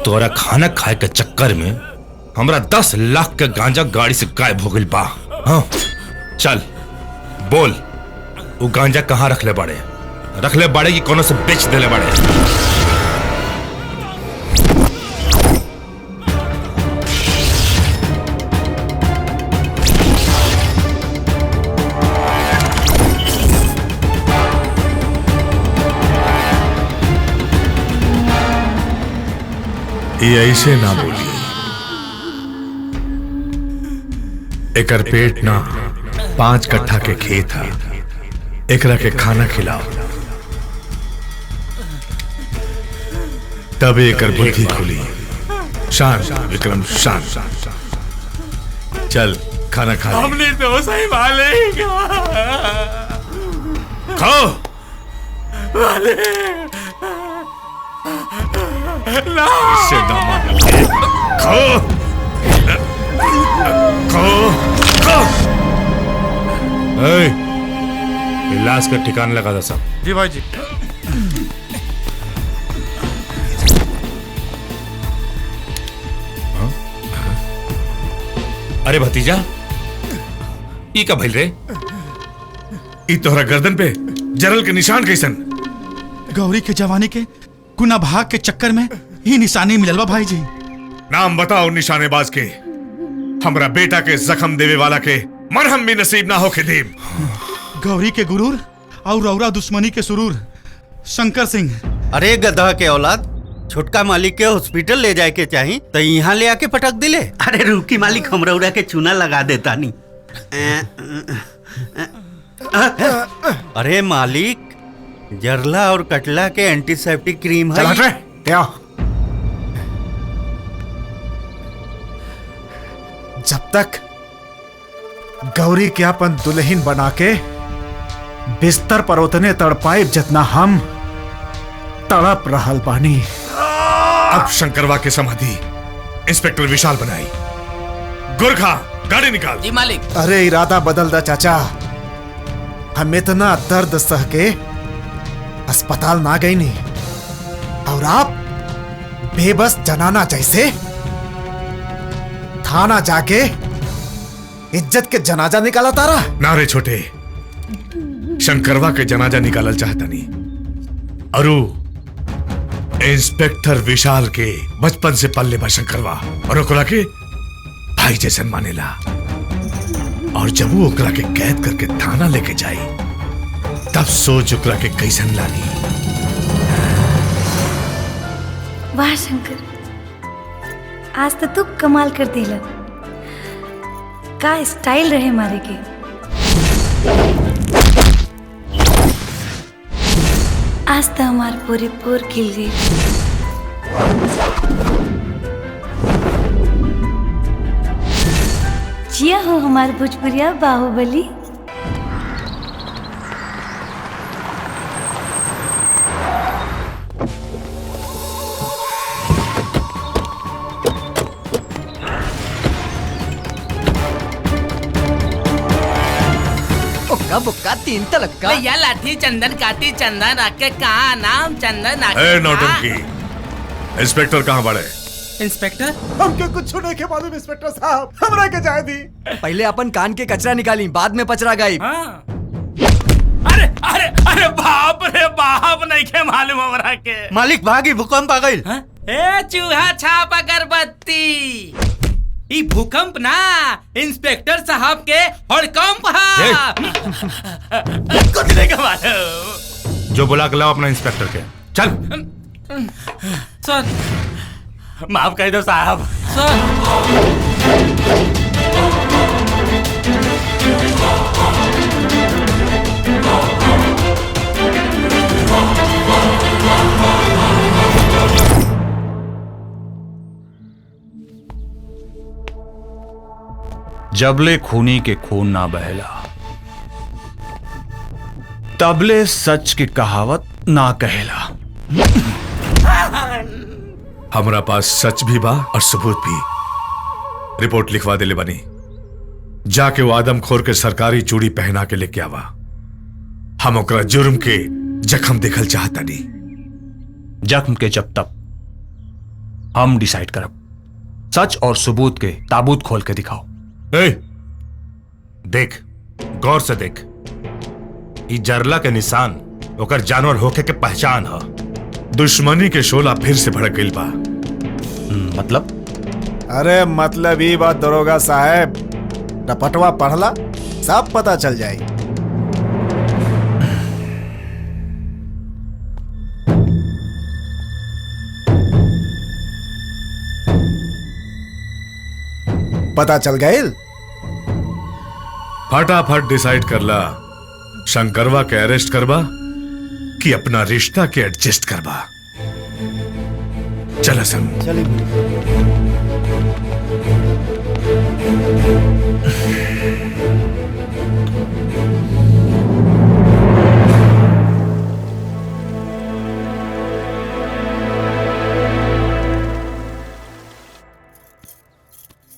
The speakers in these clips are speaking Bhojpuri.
तोरा खाना खाए के चक्कर में हमरा 10 लाख के गांजा गाड़ी से गायब हो गई बा। हाँ चल बोल, वो गांजा कहाँ रख ले बाड़े कि कोनो से बेच देले बाड़े? ये ऐसे ना बोली, एकर पेट ना 5 कट्ठा के खेत है, एकरा के खाना खिलाओ तब एकर बुद्धि खुली। शांत विक्रम शांत, चल खाना खा। हमने तो सही मालिक खाओ। इससे दामाद खाओ खाओ खाओ। लाश का ठिकाना लगा था सब। जी भाई जी। अरे भतीजा, ई का भइल रे? ई तोहरा गर्दन पे जरल के निशान कैसन? गौरी के जवानी के गुना भाग के चक्कर में ही निशानी मिलल बा भाई जी। नाम बताओ निशानेबाज के। हमरा बेटा के जख्म देवे वाला के मरहम भी नसीब ना हो के देव। गौरी के गुरूर और रौरा दुश्मनी के सुरूर शंकर सिंह। अरे गधा के औलाद, छोटका मालिक के हॉस्पिटल ले जाए के चाही तो यहाँ ले आके पटक दिले। अरे रुकी मालिक, हम रौरा के चूना लगा देता नहीं। अरे मालिक, जरला और कटला के एंटीसेप्टिक क्रीम है। जब तक गौरी के अपन दुल्हन बना के बिस्तर पर उतने तड़पाए जितना हम तड़प रहल बानी। अब शंकरवा के समाधि इंस्पेक्टर विशाल बनाई। गुरखा गाड़ी निकाल। जी मालिक। अरे इरादा बदल दा चाचा, हम इतना दर्द सह के अस्पताल ना गई नहीं और आप बेबस जनाना जैसे थाना जाके इज्जत के जनाजा निकाला तारा। ना रे छोटे, शंकरवा के जनाजा निकालल चाहता नहीं। अरु इंस्पेक्टर विशाल के बचपन से पल्ले बा शंकरवा और ओकरा के भाई जैसन मानेला। और जब वो ओकरा के कैद करके थाना लेके जाई तब सोच ओकरा के कैसन लागी। वाह शंकर, आज तो तू कमाल कर दिला। का स्टाइल रहे मारे के। आज तो हमार पूरी पोर खिल गई। जिया हो हमार भोजपुरिया बाहुबली। बुक्का 3 तलक्का भैया, लाठी चंदन काटी चंदन रखे कहा नाम चंदन। नौटंकी, इंस्पेक्टर कहाँ बड़े? इंस्पेक्टर हमके कुछ नहीं के मालूम इंस्पेक्टर साहब, हमरा के जाए दी। पहले अपन कान के कचरा निकाली, बाद में पचरा गई। अरे अरे अरे बाप रे बाप, नहीं के मालूम हमरा के। मालिक भागी, भूकंप आ गई। ए चूहा छाप अगरबत्ती, ई भूकंप ना इंस्पेक्टर साहब के हड़कंप है। कुछ नहीं के मालूम। जो बुला के लाओ अपना इंस्पेक्टर के। चल सर, माफ कर दो साहब। सर जबले खूनी के खून ना बहला, तबले सच की कहावत ना कहेला। हमरा पास सच भी बा और सबूत भी। रिपोर्ट लिखवा दे ले बनी। जाके वो आदमखोर के सरकारी चूड़ी पहना के लेके आवा। हम ओकरा जुर्म के जख्म देखल चाहता नहीं। जख्म के जब तक हम डिसाइड करब। सच और सबूत के ताबूत खोल के दिखाओ। ए, देख, गौर से देख। ई जरला के निशान ओकर जानवर होके के पहचान है। दुश्मनी के शोला फिर से भड़क गई बा। मतलब? अरे मतलब ही बात दरोगा साहब, रपटवा पढ़ला सब पता चल जाए। पता चल गए। फटाफट डिसाइड करला, शंकरवा के अरेस्ट करवा कि अपना रिश्ता के एडजस्ट करवा। चल हसन।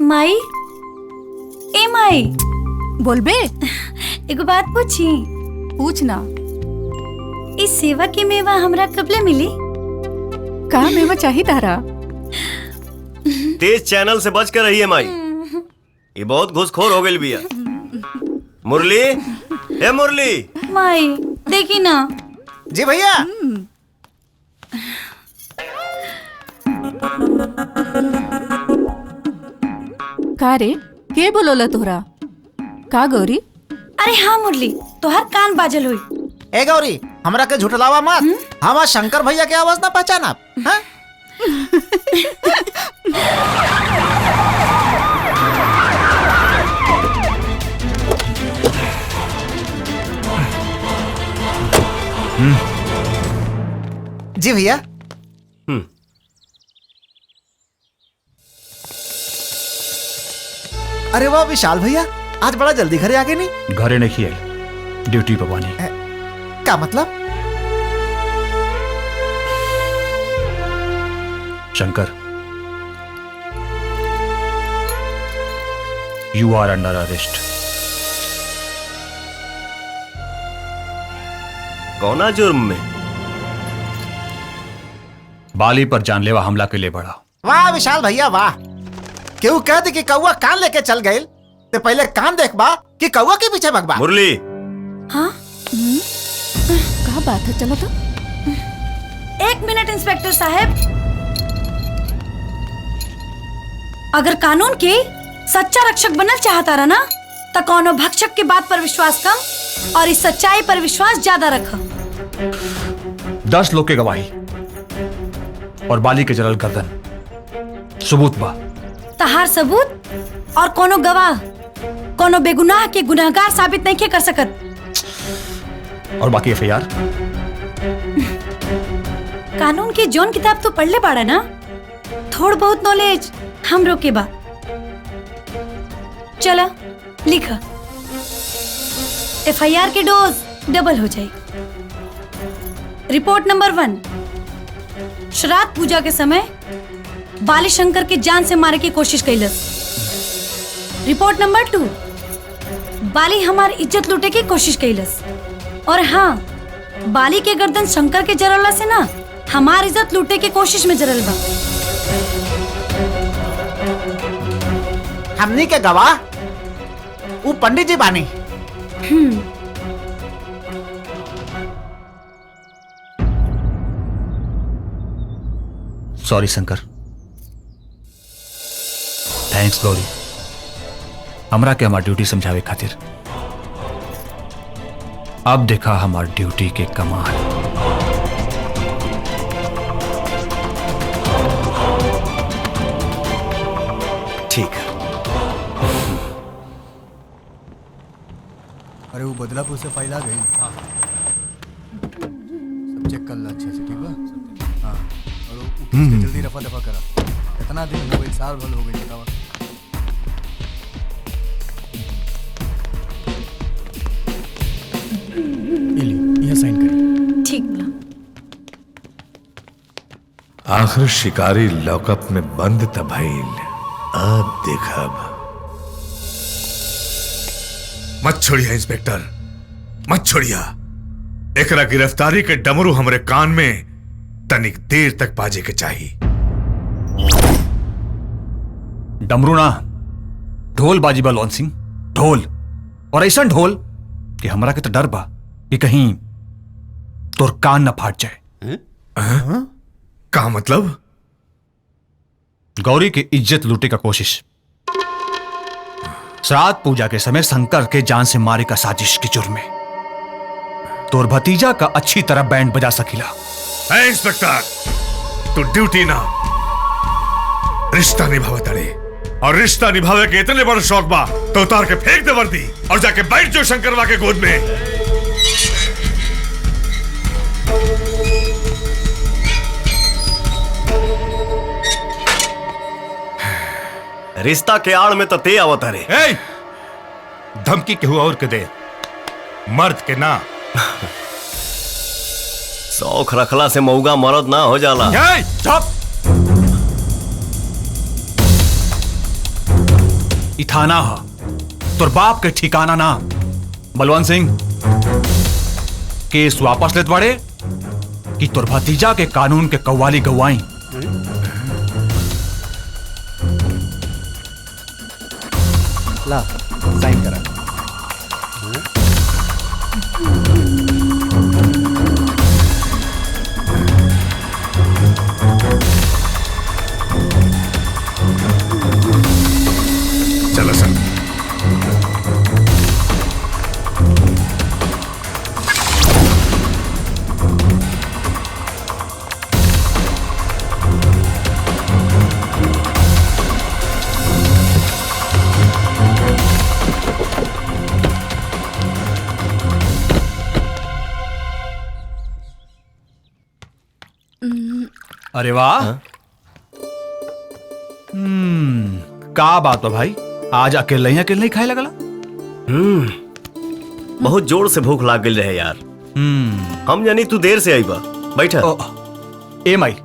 माई, ए माई, बोलबे? एगो बात पूछी। पूछना। इस सेवा की मेवा हमरा कबले मिली? का मेवा चाहिए तारा? तेज चैनल से बच कर रहिए माई, ये बहुत घुसखोर हो गई बिया। मुरली, ए मुरली। माई देखी ना। जी भैया। का रे, के बोलोला तोहरा? का गौरी? अरे हाँ मुरली, तोहर कान बाजल हुई। ए गौरी, हमरा के झुठलावा मत। हम शंकर भैया के आवाज ना पहचाना। हाँ? जी भैया। अरे वाह विशाल भैया, आज बड़ा जल्दी घरे आ गए। नहीं घरे नहीं आई, ड्यूटी पर बानी। क्या मतलब? Shankar, you are under arrest. कौना जुर्म में? बाली पर जानलेवा हमला के लिए बढ़ा। वाह विशाल भैया वाह। क्यों कहते कि कौआ कान लेके चल गए, तो पहले कान देखबा कि कौआ के पीछे भगबा। मुरली। हाँ? क्या बात है? चलो तो। एक मिनट इंस्पेक्टर साहब, अगर कानून के सच्चा रक्षक बनना चाहता रहा ना, तो कौनो भक्षक के बात पर विश्वास कम और इस सच्चाई पर विश्वास ज्यादा रखा। 10 लोग के गवाही और बाली के जलल गर्दन, सबूत बा। तहार सबूत और कोनो गवाह कोनो बेगुनाह के गुनहगार साबित नहीं कर सकत। और बाकी एफआईआर? कानून की जौन किताब तो पढ़ ले बाड़ा ना, थोड़ बहुत नॉलेज हम रोके बा। चला लिखा, एफआईआर के डोज डबल हो जाए। रिपोर्ट नंबर 1, श्राद्ध पूजा के समय बाली शंकर के जान से मारे की कोशिश कैलस। रिपोर्ट नंबर 2, बाली हमार इज्जत लूटे की कोशिश कैलस। और हाँ, बाली के गर्दन शंकर के जरला से ना हमार इज्जत लूटे की कोशिश में जरल बा। हमनी के गवाह वो पंडित जी बानी। सॉरी शंकर। थैंक्स गौरी, हमरा के हमार ड्यूटी समझावे खातिर। अब देखा हमार ड्यूटी के कमाल। ठीक है। अरे वो बदलापुर से फाइल आ गई। हाँ। सब चेक कर ला अच्छे से, ठीक बा? हाँ। और वो केस के जल्दी रफा दफा करा। कितना दिन हो गई? साल भर हो गई। बतावा। ये साइन करिए। ठीक बा। आखिर शिकारी लॉकअप में बंद तभइल। अब देखब। मत छोड़िया इंस्पेक्टर, मत छोड़िया। एकरा गिरफ्तारी के डमरू हमरे कान में तनिक देर तक बाजे के चाहिए। डमरू ना, ढोल बाजी बा लॉन सिंह, ढोल। और ऐसा ढोल कि हमरा के तो डर बा कि कहीं तोर कान न फाट जाए। का मतलब? गौरी की इज्जत लूटे का कोशिश। श्राद्ध पूजा के समय शंकर के जान से मारे का साजिश के जुर्म में तोर भतीजा का अच्छी तरह बैंड बजा सकीला। इंस्पेक्टर, तू ड्यूटी ना रिश्ता निभावे तड़े, और रिश्ता निभावे के इतने बड़ा शौक बा तो उतार के फेंक दे वर्दी और जाके बैठ जो शंकरवा के गोद में। रिश्ता के आड़ में तो ते आवत रे। धमकी केहू और के दे, मर्द के ना। शौक रखला से मऊगा मर्द ना हो जाला। इथाना हा तोर बाप के ठिकाना ना। बलवंत सिंह, केस वापस लेत बाड़े कि तोर भतीजा के कानून के कव्वाली गवाई। ला साइन करा। चलो सर। अरे वाह, का बात है भाई, आज अकेले ही खाए लगला? बहुत जोर से भूख लाग गई रहे यार। हम जानी तू देर से आई बा। बैठा। ए माई,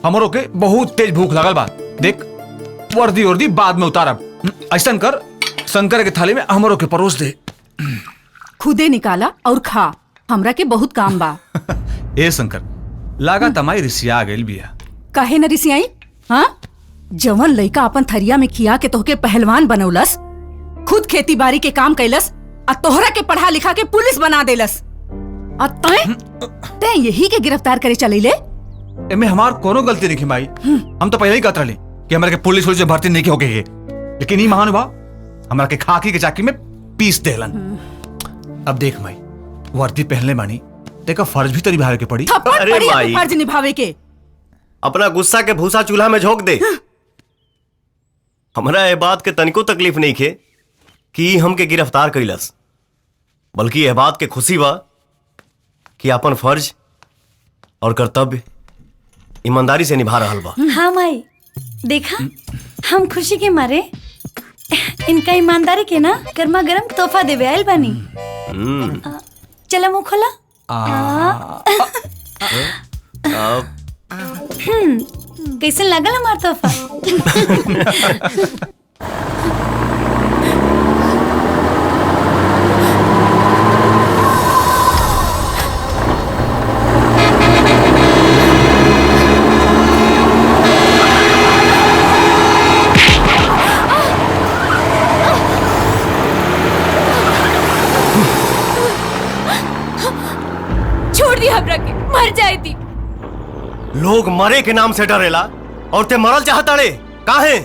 हमरो के बहुत तेज भूख लगल बा। देख, वर्दी वर्दी बाद में उतारब। ऐसा कर, शंकर के थाली में हमरो के परोस दे। खुदे निकाला और खा, हमरा के बहुत काम बा। ए शंकर, लागा तमाई रिसिया गइल बिया। काहे न रिसियाई? हाँ, जवन लइका अपन थरिया में खिया के तोहके पहलवान बनौलस, खुद खेती बाड़ी के काम कैलस, आ तोहरा के पढ़ा लिखा के पुलिस बना देलस, आ तै यही के गिरफ्तार करे चलीले। एमे हमार कोनो गलती नहीं माई। हम तो पहले ही कहत रहली कि हमरा के पुलिस से भर्ती नहीं होके है, लेकिन ई महानुभाव हमरा के खाकी के चाकी में पीस देलन। अब देख माई, वर्दी पहनले बानी, तेका फर्ज भी तो निभावे के पड़ी। अरे माई, फर्ज निभावे के। अपना गुस्सा के भूसा चूल्हा में झोंक दे। हमरा ये बात के तनिको तकलीफ नहीं खे कि हमके गिरफ्तार कैलस, बल्कि यह बात के खुशी बा कि अपन फर्ज और कर्तव्य ईमानदारी से निभा रहल बा। हाँ माई, देखा, हम खुशी के मारे इनका ईमानदारी के ना गर्मा गर्म तोहफा देवे आयल बानी। चला मुंह खोला। कैसे लगल हमार तोहफा? छोड़ दी हमरा के, मर जाए दी। लोग मरे के नाम से डरेला और ते मरल चाहता रे। काहे?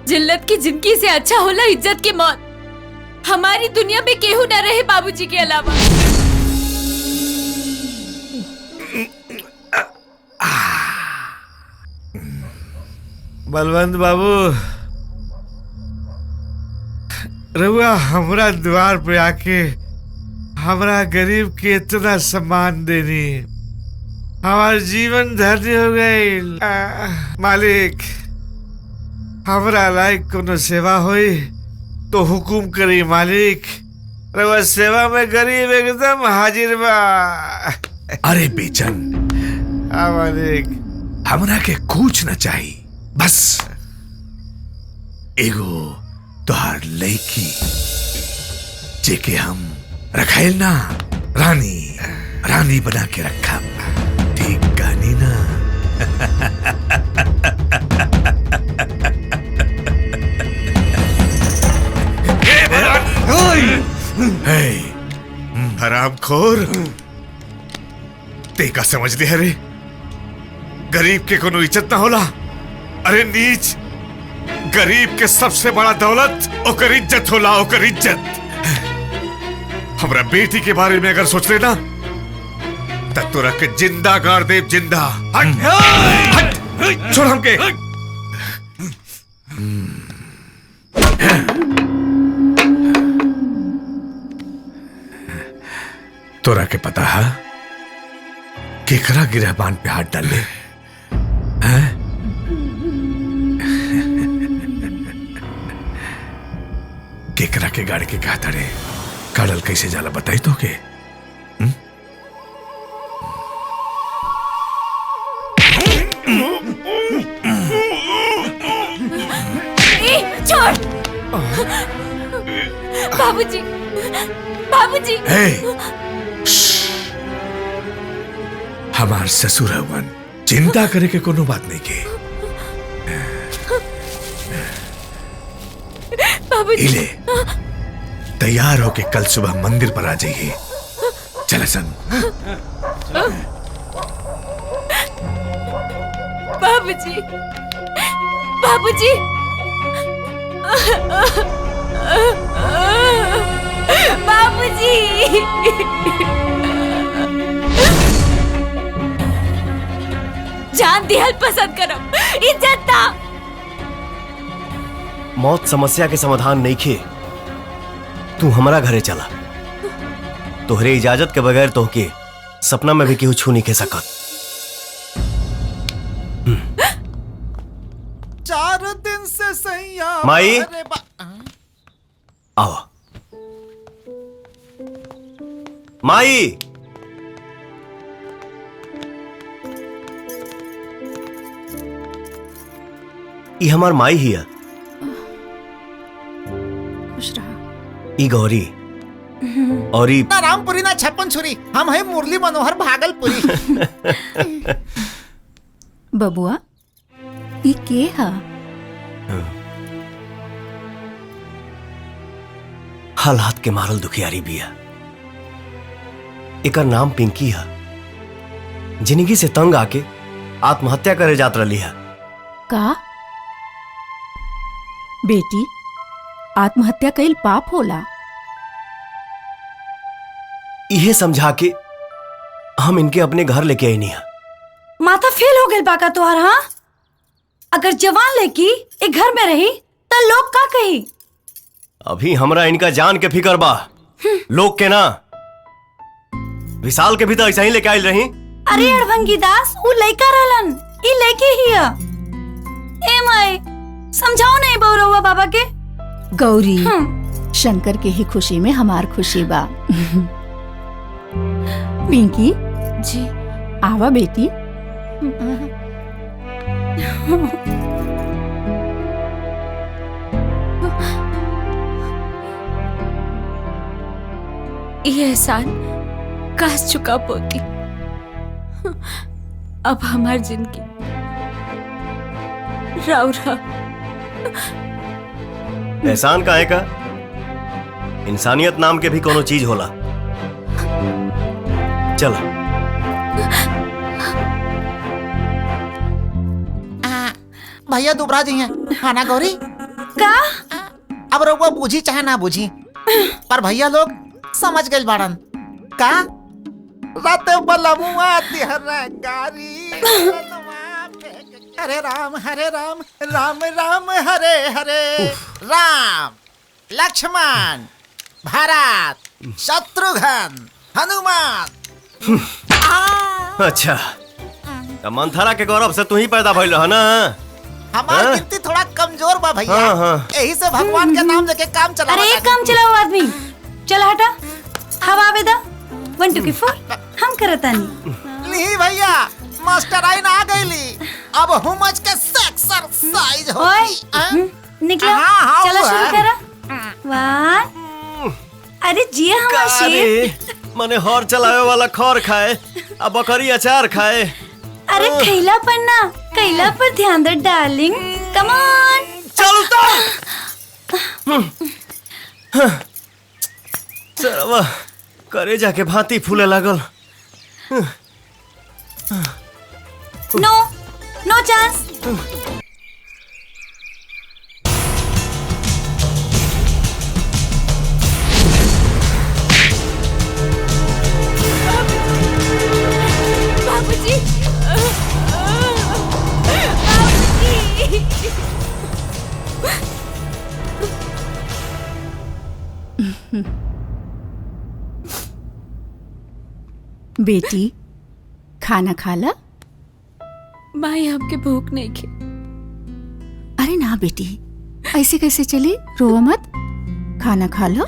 जिल्लत की जिंदगी से अच्छा होला इज्जत की मौत। हमारी दुनिया में केहू न रहे बाबूजी के अलावा। बलवंत बाबू, रउआ हमरा द्वार पे आके हमरा गरीब के इतना सम्मान देनी, हमार जीवन धन्य हो गई। मालिक, हमरा लायक कोनो सेवा होई तो हुकुम करी मालिक। रउआ सेवा में गरीब एकदम हाजिर बा। अरे बेचन, हाँ मालिक, हमरा के कुछ न चाहिए, बस एगो तोहार लड़की जेके हम रखाइल ना रानी रानी बना के रखा। ठीक कहानी ना? हरामखोर। ते का समझ लिया रे? गरीब के कोनो इज्जत ना होला। अरे नीच, गरीब के सबसे बड़ा दौलत ओकर इज्जत होला, ओकर इज्जत। हमरा बेटी के बारे में अगर सोच लेना तब तो रख के जिंदा गाड़ दे, जिंदा। हट, हट, छोड़ हमके। तोरा के पता है केकरा गिरहबान पे हाथ डाल ले? केकरा के गाड़ी के कहा तड़े काड़ल कैसे जाला बताई तो के? छोड़ बाबूजी, बाबूजी। हमार ससुर हवन, चिंता करे के कोनो बात नहीं के। बाबूजी इले तैयार होके कल सुबह मंदिर पर आ जाइए। चल सन। बाबूजी, बाबूजी। बाबूजी। जान दिहल पसंद करम, इज्जत ना। मौत समस्या के समाधान नहीं खे। तू हमारा घरे चला। तोहरे इजाजत के बगैर तोहके सपना में भी केहू छू नहीं खे सकत। 4 दिन से सैया माई आओ। माई ई हमार माई ही है। खुश रहा। ई गौरी और ई ना रामपुरी ना छप्पन छुरी, हम है मुरली मनोहर भागलपुरी। बबुआ ई के हा? हालात के मारल दुखियारी बिया। एकर नाम पिंकी है। जिंदगी से तंग आके आत्महत्या करे जात रही है। का बेटी आत्महत्या कईल पाप होला? इहे समझा के हम इनके अपने घर लेके आई नहीं है। माथा फेल हो गई बाका तुहार। हाँ, अगर जवान लड़की एक घर में रही तो लोग का कही? अभी हमरा इनका जान के फिकर बा, लोग के ना। विशाल के भी तो ऐसा ही लेके आयल रही। अरे अड़भंगी दास, वो लड़का रहलन, ई लड़की ही है। ए माई, समझाओ नहीं बौरवा बाबा के। गौरी, शंकर के ही खुशी में हमार खुशी बा। पिंकी जी आवा बेटी। ये एहसान काश चुका पोती। अब हमार जिंदगी राउरा। एहसान काहे का? इंसानियत नाम के भी कोनो चीज होला। चल भैया दुबरा जी हैं। खाना गौरी का? अब रउआ बूझी चाहे ना बूझी, पर भैया लोग समझ गए बाड़न। का रात बलमुआ तिहरा गारी। हरे राम राम राम हरे हरे। राम लक्ष्मण भरत शत्रुघ्न हनुमान। अच्छा, तो मंथरा के गौरव से तू ही पैदा भइल रह ना। हमार गिनती थोड़ा कमजोर बा भैया। हाँ। यही से भगवान के नाम लेके काम चला। अरे काम चलाओ आदमी, चल हटा। हवा आवेदा 1 2 4 हम करता नहीं। ली भैया, मास्टर आइन आ गईली। अब हुमच के एक्सरसाइज हो। निकलो, हाँ, चलो वो शुरू है। करा। 1 अरे जिया हमारा शेर। मने हर चलावे वाला खर खाए, अब बकरी अचार खाए। अरे खैला पर ना, कैला पर ध्यान दे डार्लिंग। कम ऑन चलता। करे जाके भांति फूले लागल। नो नो चांस। बाबूजी, बेटी खाना खा ला। माई आपके भूख नहीं खे। अरे ना बेटी, ऐसे कैसे चली? रो मत, खाना खा लो।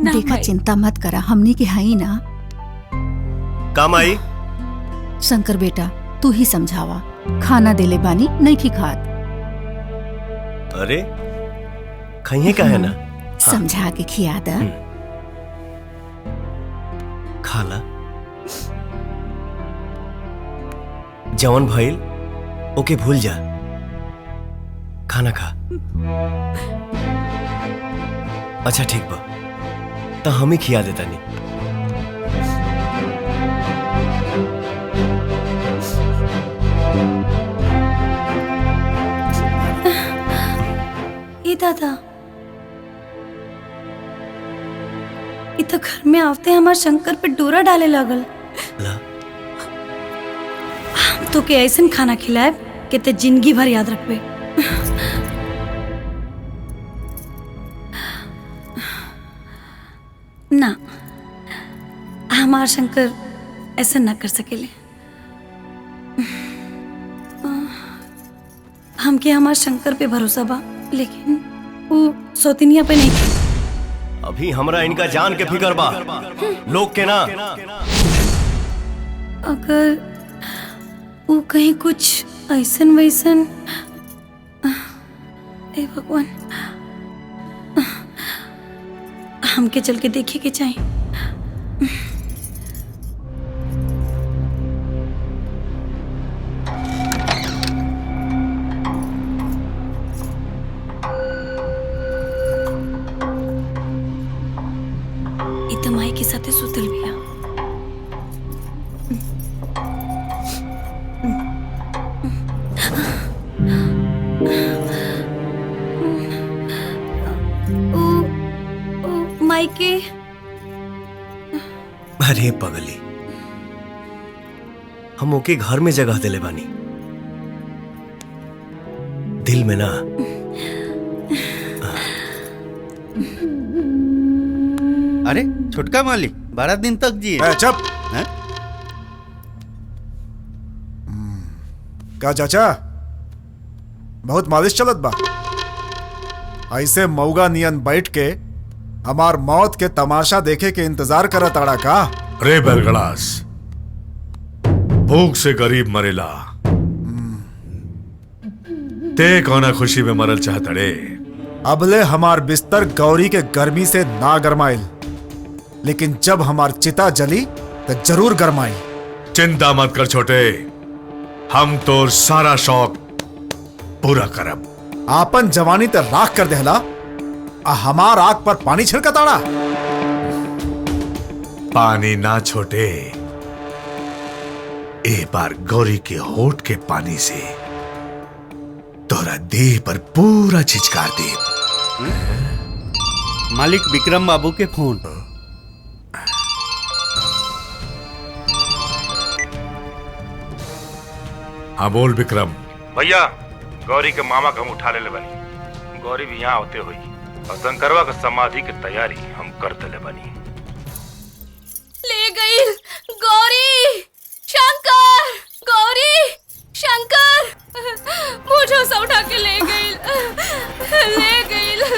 देखा माई। चिंता मत करा, हमनी के हाई ना। काम आई। शंकर बेटा तू ही समझावा, खाना देले बानी नहीं की खात। अरे खाइए का है ना। समझा के खिया दा। खाला जवन भइल ओके भूल जा, खाना खा। अच्छा ठीक बा, तो हम ही खिया देता नहीं। ये दादा, ये तो घर में आते हमारे शंकर पे डोरा डाले लगल। ला हम तो के ऐसन खाना खिलाए कि ते जिंदगी भर याद रखबे। ना, हमार शंकर ऐसा ना कर सकेले। हमके हमार शंकर पे भरोसा बा, लेकिन वो सौतिनिया पे नहीं। अभी हमरा इनका जान के फिकर बा, लोग के ना। अगर वो कहीं कुछ ऐसन वैसन, ए भगवान, हमके चल के देखे के चाहिए। इतना माई के साथे सुतल बिया। माई के अरे पगली, हम ओके घर में जगह दिले बानी, दिल में ना। अरे छोटका मालिक 12 दिन तक जी। चुप। का चाचा बहुत मालिश चलत बा? ऐसे मौगा नियन बैठ के हमार मौत के तमाशा देखे के इंतजार करत आड़ा का? रे बरगड़ास, भूख से गरीब मरेला, ते कौना खुशी में मरल चाहतड़े? अबले हमार बिस्तर गौरी के गर्मी से ना गरमाइल, लेकिन जब हमार चिता जली तो जरूर गरमाई। चिंता मत कर छोटे, हम तो सारा शौक पूरा करब। आपन जवानी ते राख कर देहला, आ हमार आग पर पानी छिड़कताड़ा। पानी ना छोटे, एक बार गौरी के होठ के पानी से तोरा देह पर पूरा छिचकार दे। मालिक विक्रम बाबू के फोन। हाँ बोल विक्रम। भैया, गौरी के मामा का हम उठा ले बनी। गौरी भी यहाँ होते हुई और शंकरवा का समाधि की तैयारी हम करते ले बनी। ले गई गौरी, शंकर, गौरी, शंकर, मुझे से उठा के ले गई।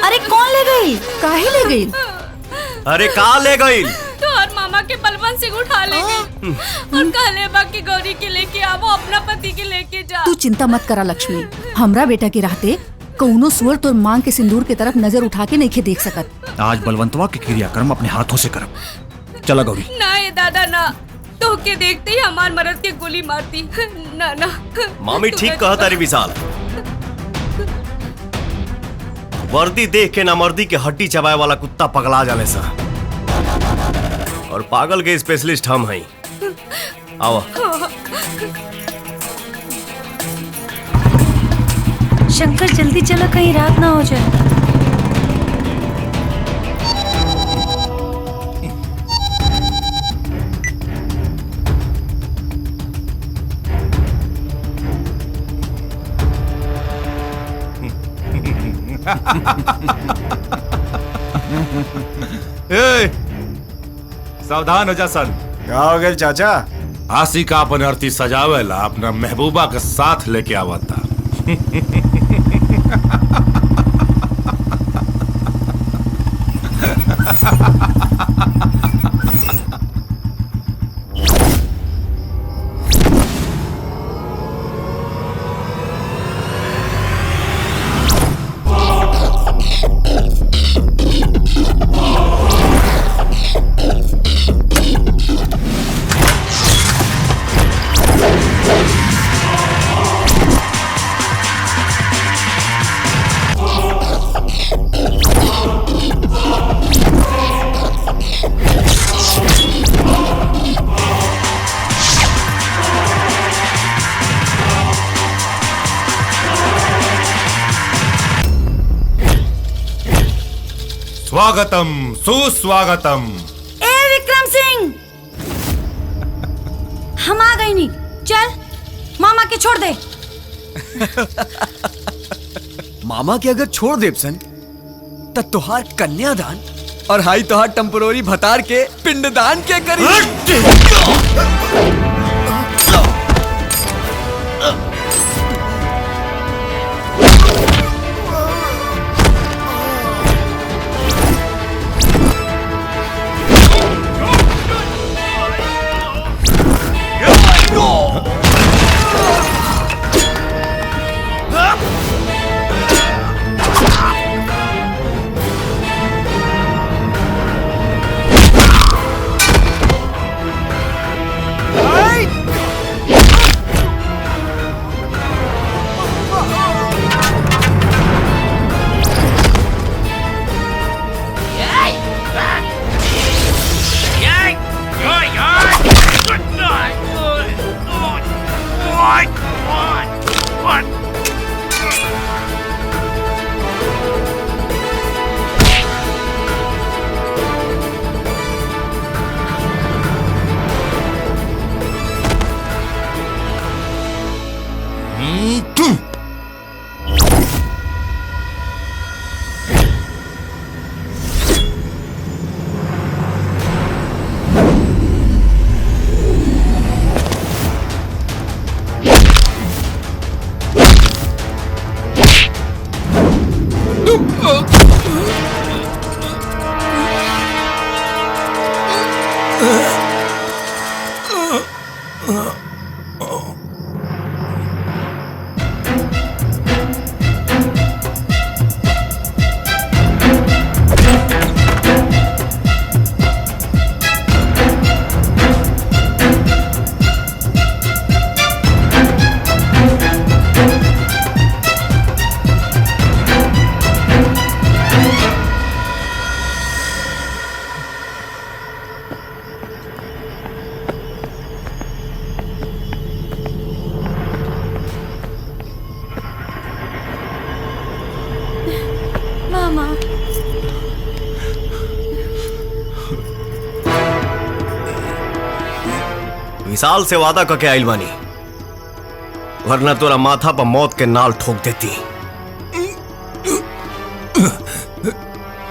अरे कौन ले गई? काहे ले गई? अरे का ले गई? तो और मामा के बलवन सिंह उठा ले गई और कहले बा कि गौरी के लेके आवो, अपना पति के लेके जा। तू चिंता मत करा लक्ष्मी, हमरा बेटा के रहते कौनो सुअर तोर मांग के सिंदूर के तरफ नजर उठा के नहीं देख सकत। आज बलवंतवा के क्रियाक्रम अपने हाथों से करब। चला गौरी। ना ये दादा ना, तो के देखते ही हमार मरद के गोली मारती। ना ना मामी ठीक कहा तारी विशाल, वर्दी देख के ना मर्दी के हड्डी चबाए वाला कुत्ता पगला जाले सा। और पागल के स्पेशलिस्ट हम हैं। आओ। शंकर जल्दी चलो, कहीं रात ना हो जाए। ए, सावधान हो जा सन। क्या हो गया चाचा? आशिका अपन अर्थी सजावेला अपना महबूबा के साथ लेके आवता। स्वागतम सुस्वागतम। ए विक्रम सिंह, हम आ गई नहीं। चल मामा के छोड़ दे। मामा के अगर छोड़ देव सन तब तुहार कन्यादान और हाई तुहार टेम्पोररी भतार के पिंडदान के करी। विशाल से वादा करके आइल बानी, वरना तोरा माथा पर मौत के नाल ठोक देती।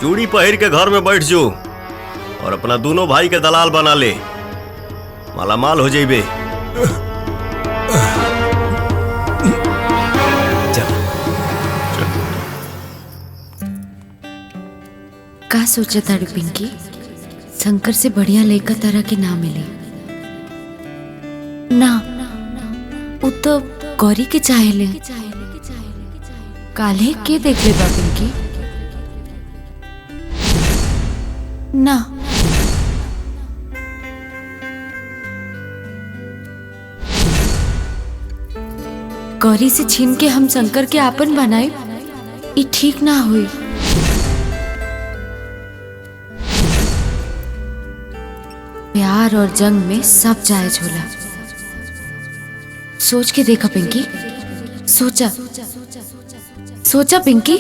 चूड़ी पहिर के घर में बैठ जो और अपना दोनों भाई के दलाल बना ले, मालामाल हो जाइबे। का सोचा था पिंकी, शंकर से बढ़िया लड़का तरह के ना मिले ना, वो तो गौरी के चाहे ले। काले के देख ले बा पिंकी ना। गौरी से छीन के हम शंकर के आपन बनाए, ये ठीक ना हुई। प्यार और जंग में सब जायज होला। सोच के देखा पिंकी, सोचा सोचा पिंकी।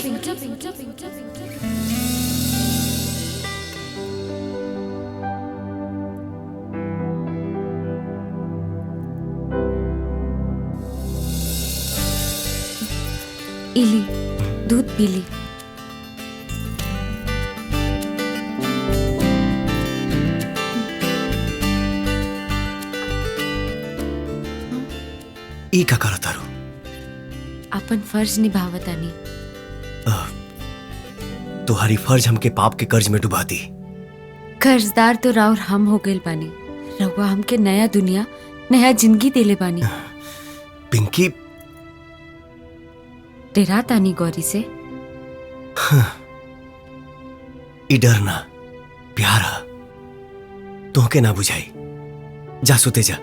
इली दूध पी ली। ई का करत तारू? अपन फर्ज निभावतानी। तुम्हारी फर्ज हमके पाप के कर्ज में डुबा दी। कर्जदार तो राउर हम हो गइल बानी। रउआ हमके नया दुनिया नया जिंदगी देले बानी। पिंकी डेरा तानी गौरी से। ई डरना प्यार है, तोहके ना बुझाई। जा सुते जा।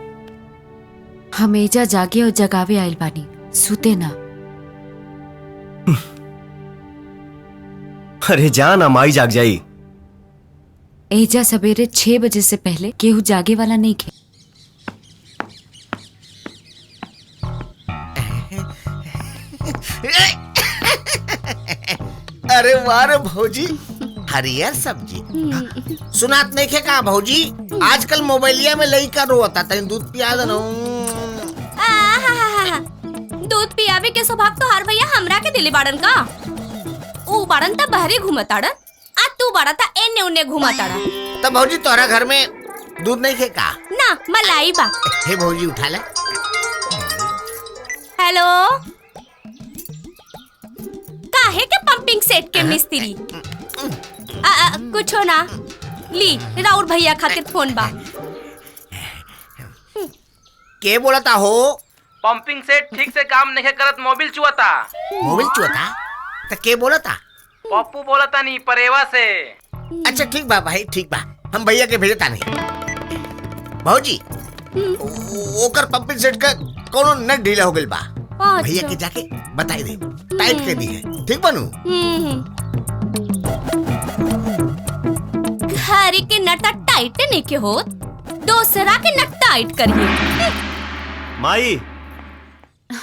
हम एजा जागे और जगावे आइल बानी, सुते ना। अरे जा ना, माई जाग जाई। एजा सवेरे 6 बजे से पहले केहू जागे वाला नहीं खे। अरे वाह रे भौजी, हरियर सब्जी। सुनात नहीं खे का भौजी, आजकल मोबाइलिया में लइका रोता, तनी दूध पिया दे ना। दूध पियावे के स्वभाव तो हर भैया हमरा के दिले बाड़न का। ऊ बाड़न ता बहरे घूमताड़न, आ तू बाड़ा ता एने उने घूमताड़ा। तब भौजी तोरा घर में दूध नहीं खे का? ना मलाई बा। हे भौजी उठा ले। हेलो, काहे के पंपिंग सेट के मिस्त्री? कुछो ना, ली राउर भैया खातिर फोन बा। के बोलता हो? पंपिंग सेट ठीक से काम नहीं करत, मोबिल चुआता। मोबाइल चुआता? तो के बोलता? पप्पू बोलता नहीं, परेवा से। अच्छा ठीक बा भाई, ठीक बा, हम भैया के भेजता नहीं। भौजी ओकर पंपिंग सेट का कोनो नट ढीला हो गइल बा। भैया के जाके बताई दे, टाइट कर दी है। ठीक बनू? घरे के नट टाइट नहीं के हो, दूसरा के नट टाइट करिए। माई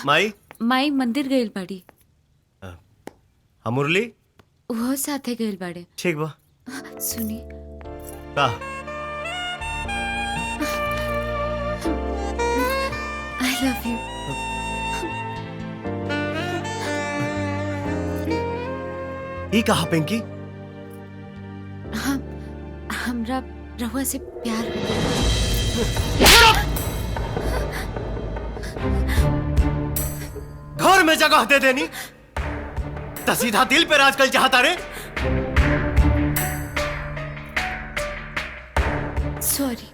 माई माई मंदिर गइल बाड़ी। मुरली वो साथे गइल बाड़े। ठीक बा। सुनी का आई लव यू। ई कहा पिंकी? हमरा रहुआ से प्यार हो गया। घर में जगह दे देनी तो सीधा दिल पे राज कर चाहता रे। सॉरी,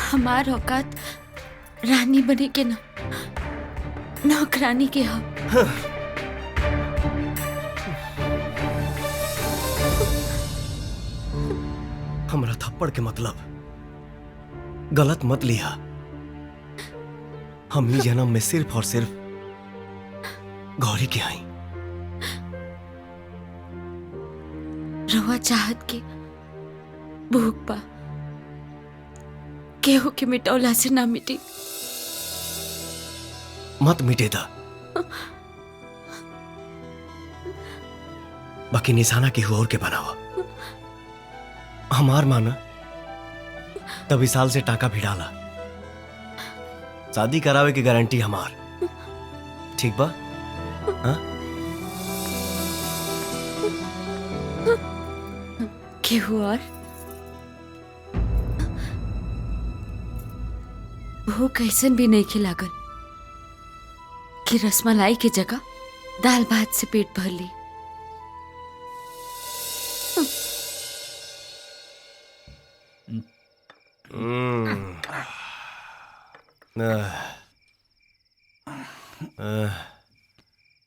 हमार औकात रानी बने के ना नौकरानी के हो। हमरा थप्पड़ के मतलब गलत मत लिया। हम ही जन्म में सिर्फ और सिर्फ गौरी के आई। रहुआ चाहत के भूख पा केहू के मिटौला से ना मिटी। मत मिटे दा, बाकी निशाना केहू और के बनावा। हमार माना तभी साल से टाका भी डाला। शादी करावे की गारंटी हमार। ठीक बा? हाँ? केहू और वो कैसन भी नहीं खिलागल कि रसमलाई की जगह दाल भात से पेट भर ली।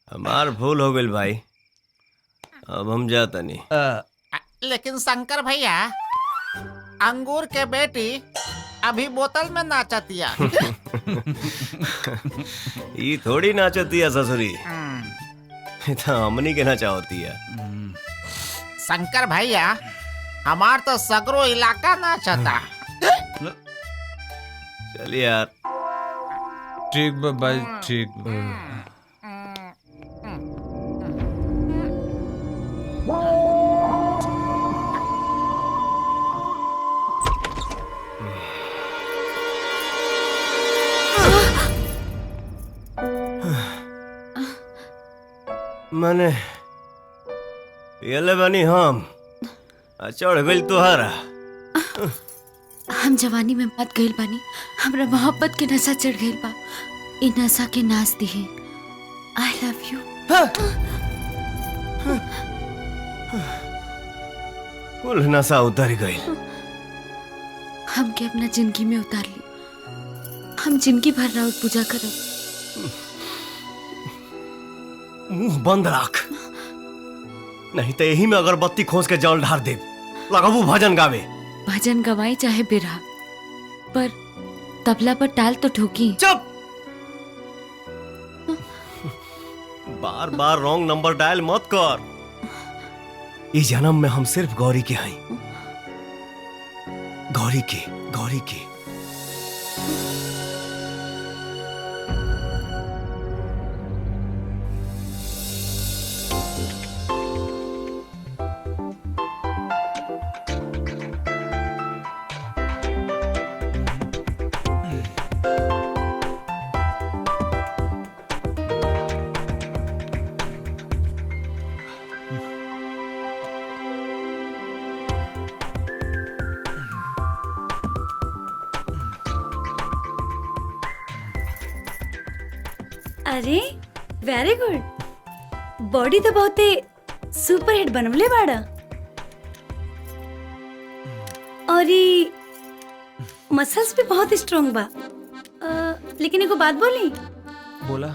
हमार भूल हो गई भाई, अब हम जाता नहीं। लेकिन शंकर भैया, अंगूर के बेटी अभी बोतल में नाचतिया। ये थोड़ी नाचती है ससुरी, तो हमनी के नाचा होती है। शंकर भैया, हमार तो सगरो इलाका ना चाहता। चल यार। ठीक बा भाई, ठीक बा। मैंने ये बनी हम चढ़ गई तुहारा। हम जवानी में मत गइल बानी, हमरा मोहब्बत के नशा चढ़ गइल बा। इ नशा के नाच दिहे। I love you. कुल नशा उतर गई। हमके अपना जिंदगी में उतार ली। हम जिंदगी भर राउत पूजा करब। मुंह बंद रख, नहीं तो यही में अगरबत्ती खोज के जल ढार दे। लगाबू भजन गावे। भजन गवाई चाहे बिरहा, पर तबला पर ताल तो ठोकी। चुप। बार बार रॉन्ग नंबर डायल मत कर। इस जन्म में हम सिर्फ गौरी के हैं। गौरी के, गौरी के। अरे वेरी गुड। बॉडी तो बहुते सुपर हिट बनवले बाड़ा। और ये मसल्स भी बहुत स्ट्रॉन्ग बा। लेकिन एगो बात बोली। बोला।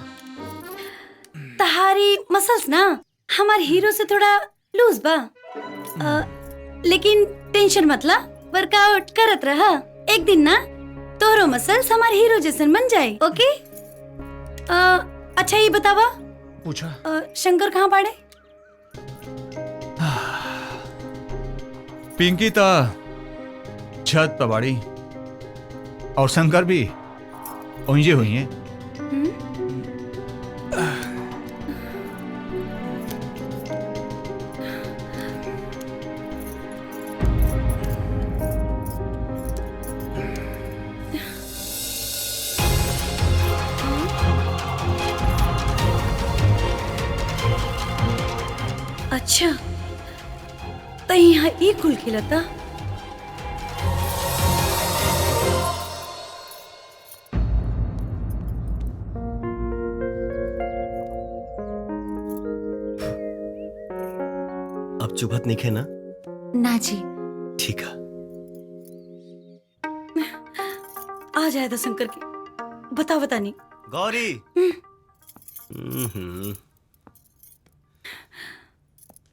तहारी मसल्स ना हमार हीरो से थोड़ा लूज बा। लेकिन टेंशन मतला, वर्कआउट करत रहा। एक दिन ना तोरो मसल्स हमार हीरो जैसन बन जाए। ओके? अच्छा ये बतावा, पूछा। शंकर कहाँ बाड़े? पिंकी ता छत पर बाड़ी और शंकर भी ओंजे हुई हैं। अच्छा तो यहाँ एक कुल खिलता। अब चुभत नहीं खे ना? ना जी। ठीक है। आ जाए तो शंकर की बता नहीं। गौरी।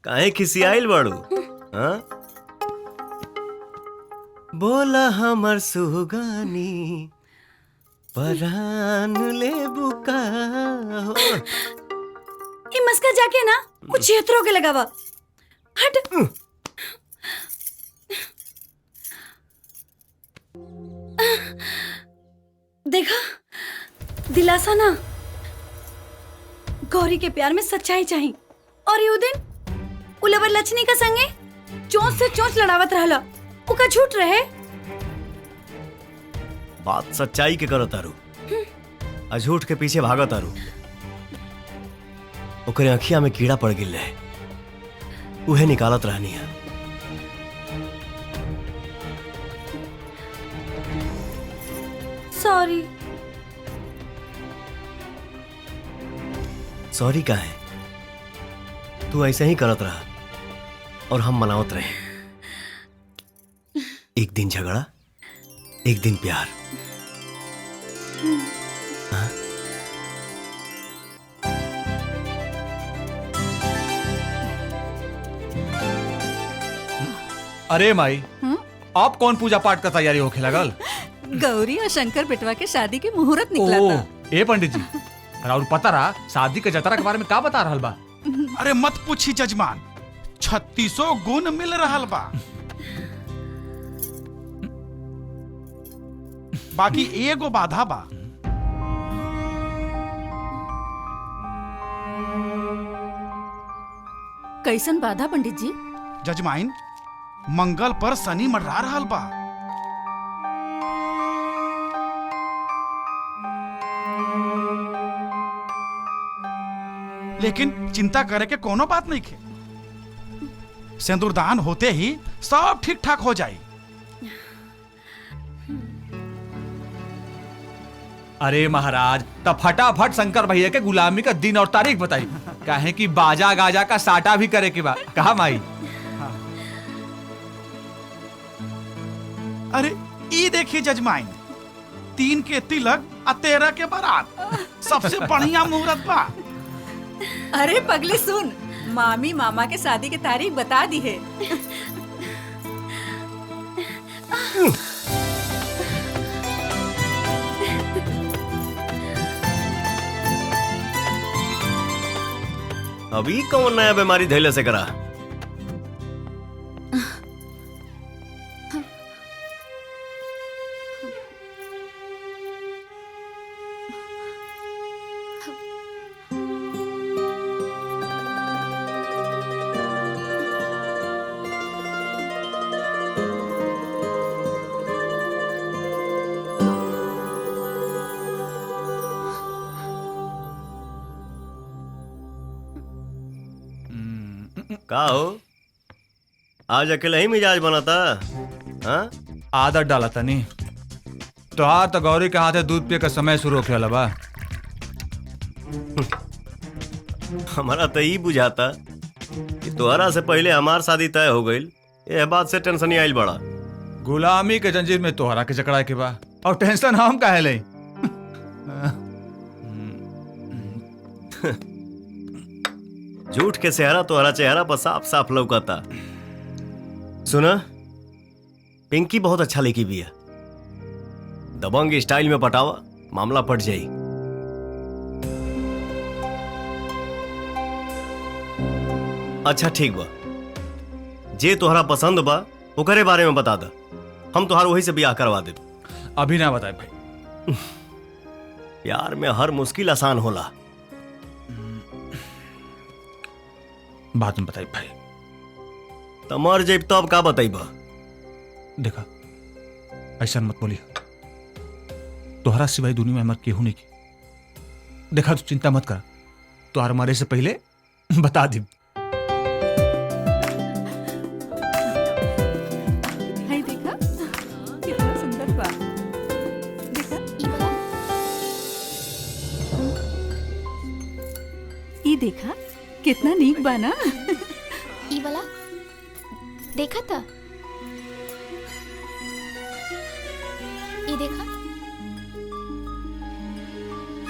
काहे किसी आइल बाड़ू? हाँ? बोला हमर सुगानी परान ले बुका हो। ये मस्का जाके ना कुछ क्षेत्रों के लगावा। हट। देखा दिलासा ना। गौरी के प्यार में सच्चाई चाहिए। और ये दिन उलवर लक्ष्मी का संगे चोंच से चोंच लड़ावत रहला। उका झूठ रहे। बात सच्चाई के करो तारू, झूठ के पीछे भागा तारू। ओकरे अखिया में कीड़ा पड़ गिल है, उहे निकालत रहनी है। सॉरी। सॉरी का है? तू ऐसे ही करत रहा और हम मनावत रहे। एक दिन झगड़ा, एक दिन प्यार। हाँ? अरे माई, आप कौन पूजा पाठ का तैयारी होके लगल? गौरी और शंकर बेटवा के शादी के मुहूर्त निकला था। ए पंडित जी, और पता रहा शादी के जतरा के बारे में का बता रहल बा? अरे मत पूछी जजमान, 3600 गुण मिल रहल बा। बाकी एगो बाधा बा। कैसन बाधा पंडित जी? जजमाइन, मंगल पर शनि मंडरा रहल बा। लेकिन चिंता करे के कोनो बात नहीं खे। सिंदूरदान होते ही सब ठीक ठाक हो जाए। अरे महाराज, तब फटाफट शंकर भैया के गुलामी का दिन और तारीख बताई, काहे कि बाजा गाजा का साटा भी करे के बा। कहा माई? अरे ई देखिए जजमाइन, 3 के तिलक और 13 के बारात, सबसे बढ़िया मुहूर्त बा। अरे पगली सुन, मामी मामा के शादी की तारीख बता दी है। अभी कौन नया बीमारी धैले से करा? का हो, आज अकेले ही मिजाज बनाता? हाँ? आदत डाला था नहीं तो आज तो गौरी के हाथे दूध पिए का समय शुरू हो गया बा। हमारा तो यही बुझाता कि तोहरा से पहले हमार शादी तय हो गई। ये बात से टेंशन ही आइल बड़ा। गुलामी के जंजीर में तोहरा के जकड़ा के बा और टेंशन हम काहे ले? झूठ के सेहरा तोहरा चेहरा पर साफ साफ लौकता। सुना, पिंकी बहुत अच्छा लड़की भी है। दबंग स्टाइल में पटावा, मामला पट जाई। अच्छा ठीक बा, जे तोहरा पसंद बा ओकरे बारे में बता दा, हम तोहार वही से ब्याह करवा दे। अभी ना बताए भाई। प्यार में हर मुश्किल आसान होला। बात में बताई भाई। तमर जेब तब का बताइबा? देखा, ऐसा मत बोली, तोहरा सिवाय दुनिया में हमार केहू नहीं की। देखा, तू चिंता मत कर, तोहर मारे से पहले बता दी। देखा कितना सुंदर बा। देखा ई देखा कितना नीक बा ना। ई वाला देखा था? ये देखा,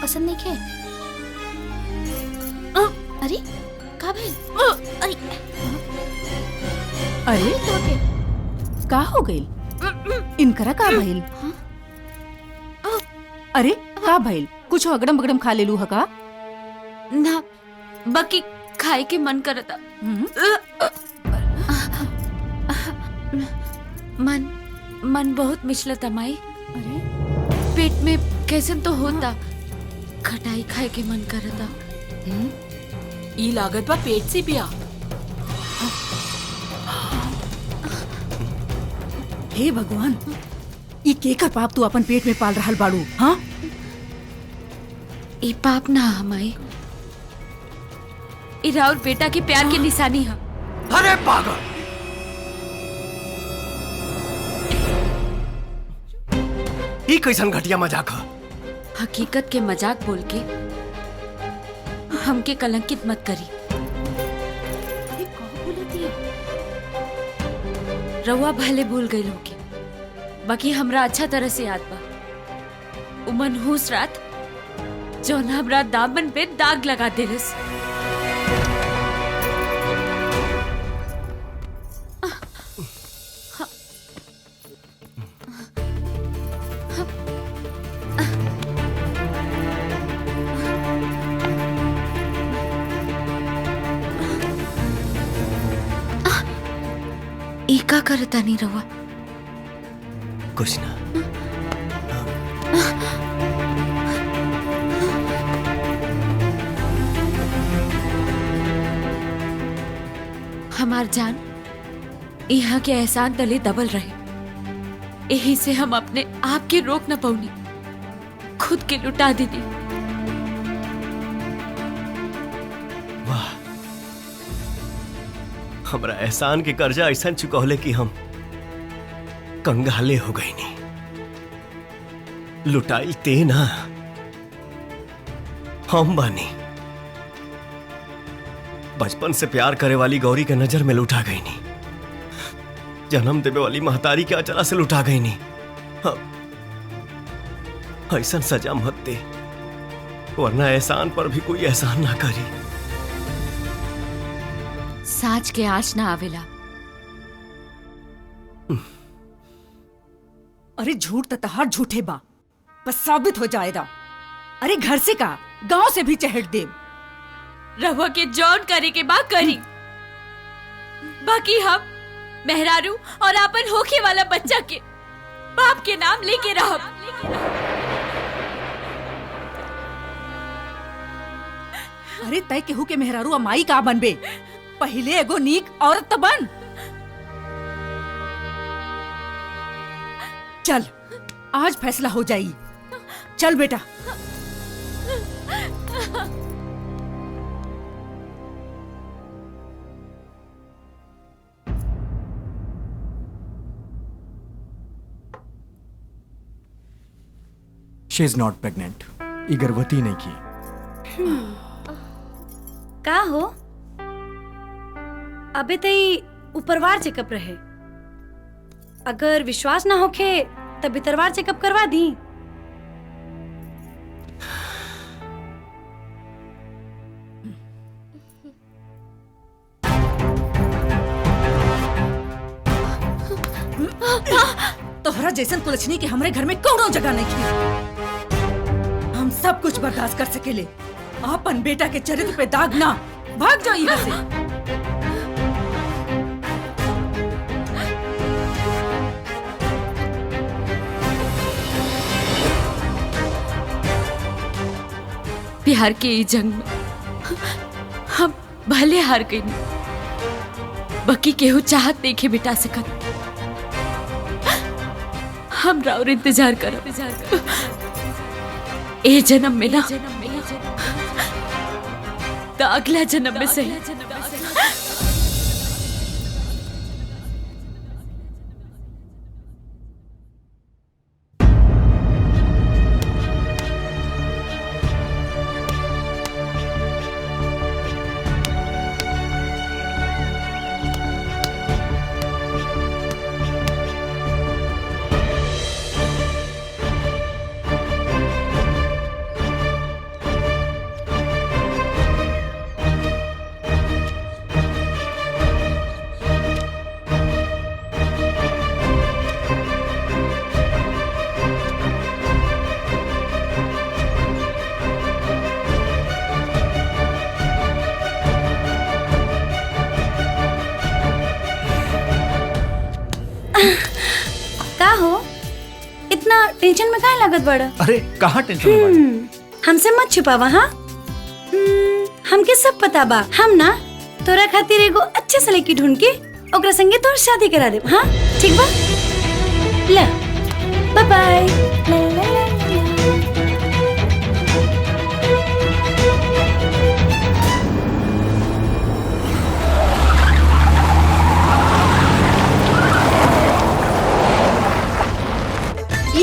पसंद नहीं खे? अरे का भाई? अरे अरे तो के का हो गई? इनकरा का भइल? अरे का भइल? कुछ अगड़म बगड़म खा ले लू ह का? ना, बाकी खाए के मन करता। मन बहुत मिचलता माई। अरे पेट में कैसन तो होता, खटाई खाए के मन करता। ई लागत बा पेट से पिया। हे भगवान, ई केकर पाप तू अपन पेट में पाल रहल बाड़ू? हाँ, ई पाप ना हमाई, ई राउर बेटा के प्यार की निशानी है। अरे पागल, ई कैसन घटिया मजाक है? हकीकत के मजाक बोल के हमके कलंकित मत करी। रउआ भले भूल गई होगी, बाकी हमरा अच्छा तरह से याद बा। उ मनहूस रात जौन हमरा दामन पे दाग लगा देलस। एका करता नहीं रहुआ? कुछ ना, हमार जान यहाँ के एहसान तले दबल रहे, यही से हम अपने आप के रोक न पौनी, खुद के लुटा दीदी। वाह, हमरा एहसान के कर्जा ऐसा चुकौले कि हम कंगाले हो गई नहीं। लुटाइल ते ना, हम बानी। बचपन से प्यार करे वाली गौरी के नजर में लुटा गई नहीं, जन्म देवे वाली महतारी के अचला से लुटा गई नहीं। ऐसा सजा मत दे, वरना एहसान पर भी कोई एहसान ना करी। साँच के आँच ना आवेला। अरे झूठ तो तहार झूठे बा, बस साबित हो जाएगा। अरे घर से का गांव से भी चहट दे। रवा के जॉन करे के बा करी, बाकी हम मेहरारू और अपन होखे वाला बच्चा के बाप के नाम लेके रहब। अरे तय केहू के मेहरारू अमाई का बनबे, पहले एगो नीक औरत तो बन। चल आज फैसला हो जाई, चल बेटा। शी इज नॉट प्रेग्नेंट, ये गर्भवती नहीं की। का हो अबे तई ऊपरवार चेकअप रहे, अगर विश्वास ना होखे तब भीतरवार चेकअप करवा दी। तोहरा जैसन कुलछनी के हमरे घर में कौनो जगह नहीं की। हम सब कुछ बर्दाश्त कर सकेले, अपन बेटा के चरित्र पे दाग ना। भाग जाओ यहाँ से। प्यार के ई जंग में हम भले हार गई, बाकी केहू चाहत नहीं के बिटा सकत। हम राउर इंतजार करो, ए जन्म में ना तो अगला जन्म में सही। का हो इतना टेंशन में काहे लागत बड़ा? अरे कहाँ टेंशन में बाड़ी? हमसे मत छुपावा। हाँ हमके सब पता बा। हम ना तोरा खातिर एगो अच्छे से लड़की ढूंढ के ओकरा संगे तोर शादी करा देब। हाँ ठीक बा, ले बाय बाय।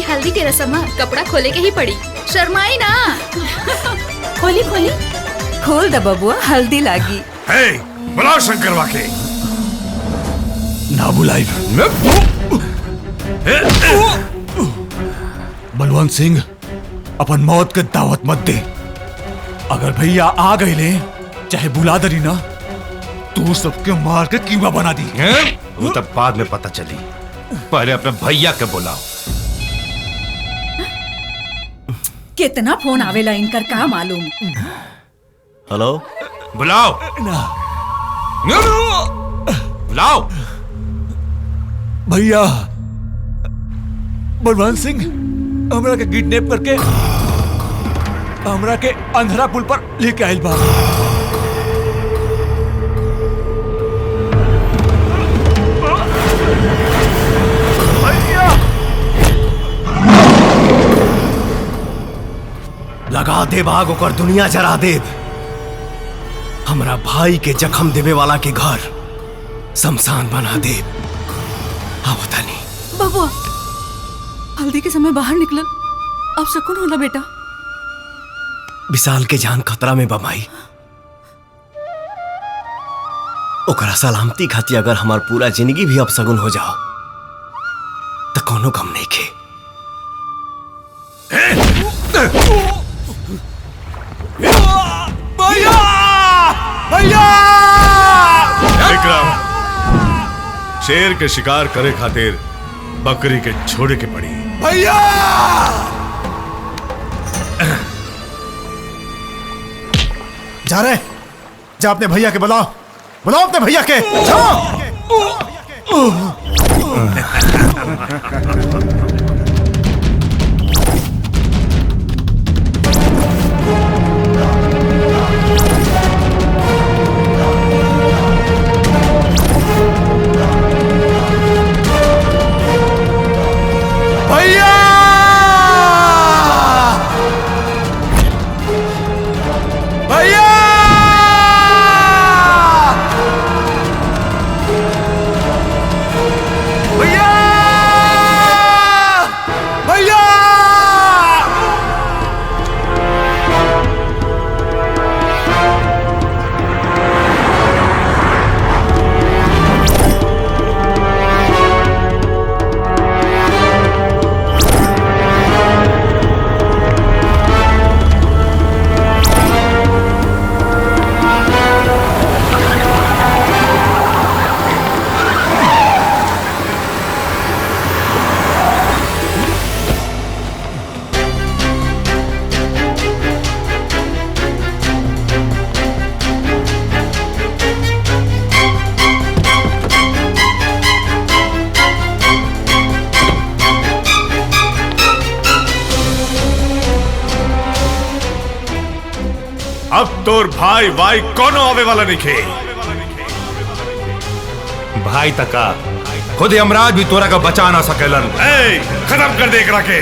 हल्दी के रस्म कपड़ा खोले के ही पड़ी, शर्माई ना। खोली खोली खोल द बबुआ, हल्दी लागी। हे, बुलाओ शंकरवा के। ना बुलाई। बलवंत सिंह, अपन मौत के दावत मत दे। अगर भैया आ गए ले, चाहे बुला दरी ना, तू सबके मार के कीमा बना दी। वो तब बाद में पता चली, पहले अपने भैया के बुलाओ। कितना फोन आवेला इनकर, का मालूम। हेलो, बुलाओ बुलाओ। भैया, बलवंत सिंह हमरा के किडनैप करके हमरा के अंधरा पुल पर लेके आयल बा। लगा दे बाग ओकर दुनिया जरा देव। हमरा भाई के जख्म देवे वाला के घर शमशान बना दे। आवता नहीं बबुआ हल्दी के समय बाहर निकल, अब सुकून होला बेटा। विशाल के जान खतरा में बमाई, ओकरा सलामती खातिर अगर हमार पूरा जिंदगी भी अब सगुन हो जाओ तो कोनो गम नहीं के। भैया भैया विक्रम, शेर के शिकार करे खातिर बकरी के छोड़े के पड़ी। भैया जा रहे, जा अपने भैया के बुलाओ, बुलाओ अपने भैया के, भैया भैया भैया भैया अब तोर भाई भाई कोनो आवे वाला नहीं खे। भाई तका खुद यमराज भी तोरा का बचा ना सकेलन। खत्म कर दे एकरा के।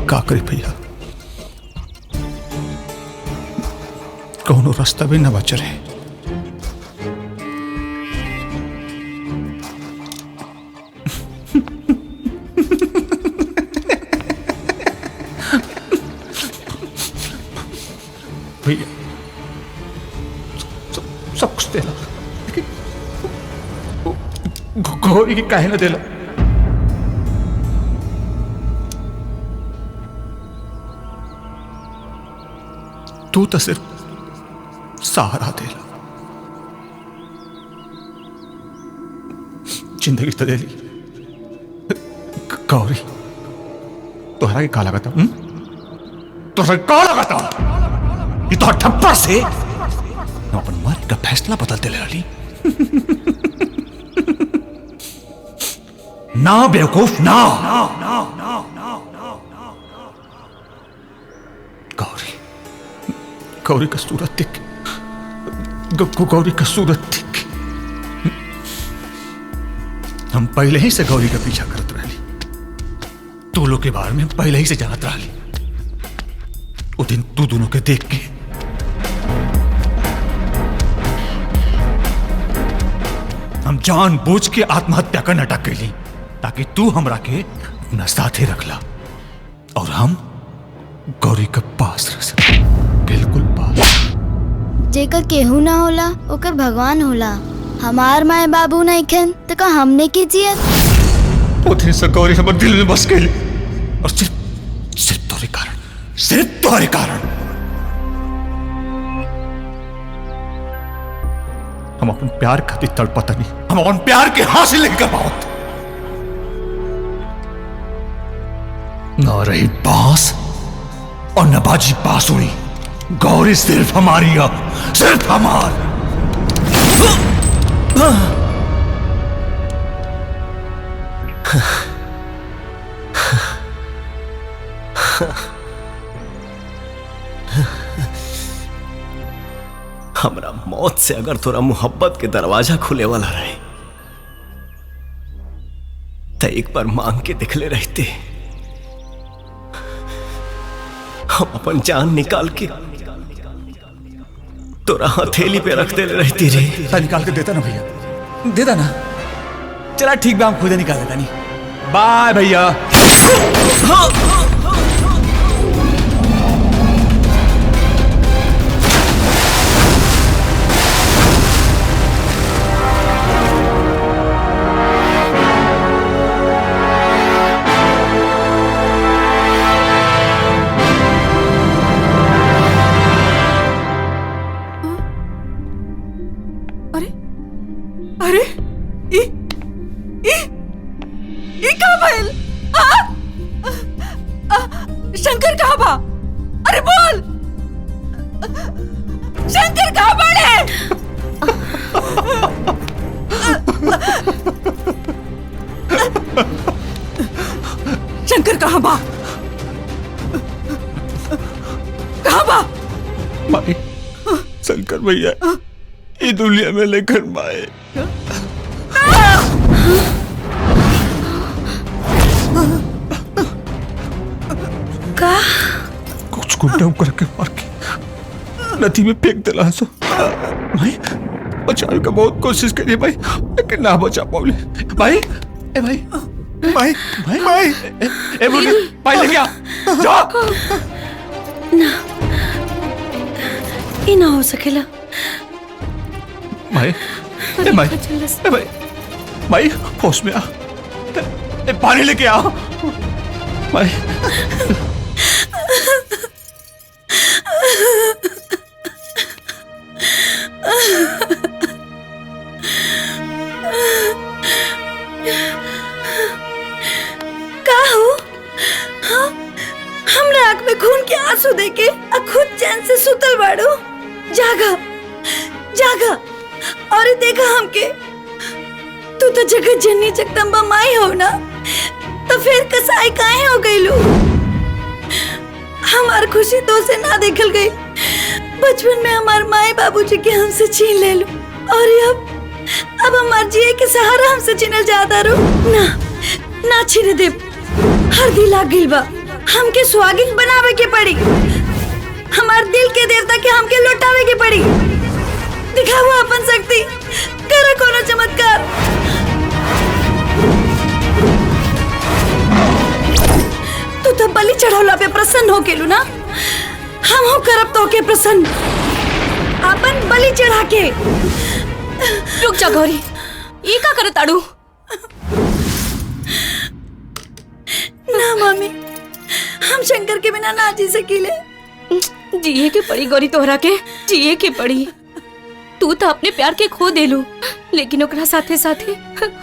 का करे भैया, कौनो रास्ता भी न बच रहे। भैया सब कुछ देला, लेकिन गौरी की काहे न देला? तू तो सिर्फ सहारा देला, जिंदगी तो दे ली। गौरी तोहरा के का लगाता? तोहरा का लगाता? ये तो ठप्पर से अपन मारे का फैसला बदलते ले रही। ना बेवकूफ ना। गौरी गौरी का सूरत देख, गौरी का सूरत देख। हम पहले ही से गौरी का पीछा करत रही, तू लोग के बारे में पहले ही से जानत रही। वो दिन तू दोनों के देख के हम जानबूझ के आत्महत्या का नाटक कैली, ताकि तू हमरा के अपना साथे रखला और हम गौरी के पास रह सके। बिल्कुल पास। जेकर केहू ना होला ओकर भगवान होला। हमार माए बाबू नहीं खेन तो का हमने की जियत। वो दिन से गौरी हमारे दिल में बस गई, और सिर्फ तोरे कारण, सिर्फ तोरे कारण हम अपन प्यार खातिर तड़पता नहीं, हम अपन प्यार के हासिल नहीं कर पावत। न रही बांस और न बाजी बांसुरी, गौरी सिर्फ हमारी है, सिर्फ हमार। हमरा मौत से अगर तोरा मोहब्बत के दरवाजा खुले वाला रहे तो एक बार मांग के दिखले रहते। हम अपन जान निकाल के तोरा हथेली पे रख दे रहती रे। निकाल के देता ना भैया, देता ना। चला ठीक बा, हम खुद निकाल देता नहीं। बाय भैया। अरे ई का भइल? शंकर कहाँ बा? अरे बोल, शंकर कहाँ बाड़े? शंकर कहाँ बा? कहाँ बा? माई, शंकर भैया ये दुनिया में लेकर माए। का? कुछ गुंडा करके मार के नदी में फेंक दिला सो। भाई बचाने का बहुत कोशिश करी भाई, लेकिन ना बचा पाऊले। भाई ए भाई भाई भाई भाई ए बोल भाई लेके आ जा। ना ये ना हो सकेला। भाई ए भाई ए भाई भाई होश में आ, ए पानी लेके आ भाई। का हो? हमरा आँख में खून के आंसू देके खुद चैन से सुतल बाड़ो। जागा जागा और देखा हमके। तू तो जगत जननी जगदम्बा माई हो ना, तो फिर कसाई काहे हो गई लू? हमार खुशी तो से ना देखल गई। बचपन में हमार माए बाबूजी के हमसे छीन ले लो, और अब हमार जिए के सहारा हमसे छीनल जाता रो। ना ना छीने दे, हर दिल आ गइल बा। हमके सुहागिन बनावे के पड़ी। हमार दिल के देवता के हमके लौटावे के पड़ी। दिखाओ अपन शक्ति, करो कोनो चमत्कार। तू तो बलि चढ़ौला पे प्रसन्न हो गेलू ना, हम हो करब तो के प्रसन्न अपन बलि चढ़ा के। रुक जा गौरी, ई का करत ताड़ू? ना मामी, हम शंकर के बिना ना जी सकीले। जिए के पड़ी गौरी, तोहरा के जिए के पड़ी। तू तो अपने प्यार के खो देलू, लेकिन ओकरा साथे साथे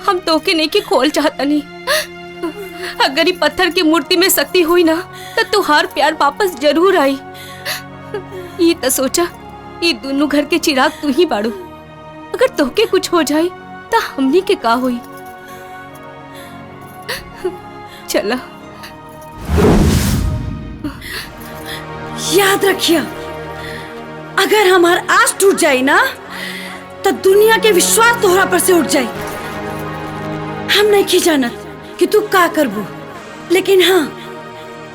हम तोके नहीं के खोल चाहता नहीं। अगर ये पत्थर की मूर्ति में शक्ति हुई ना, तो तुहार प्यार वापस जरूर आई। ये तो सोचा, ये दोनों घर के चिराग तू ही बाड़ू। अगर तोके कुछ हो जाए तो हमनी के का हुई? चला। याद रखिया, अगर हमार आस टूट जाए ना, तो दुनिया के विश्वास तोहरा पर से उठ जाए। हम नहीं की जानत कि तू का करबू, लेकिन हाँ,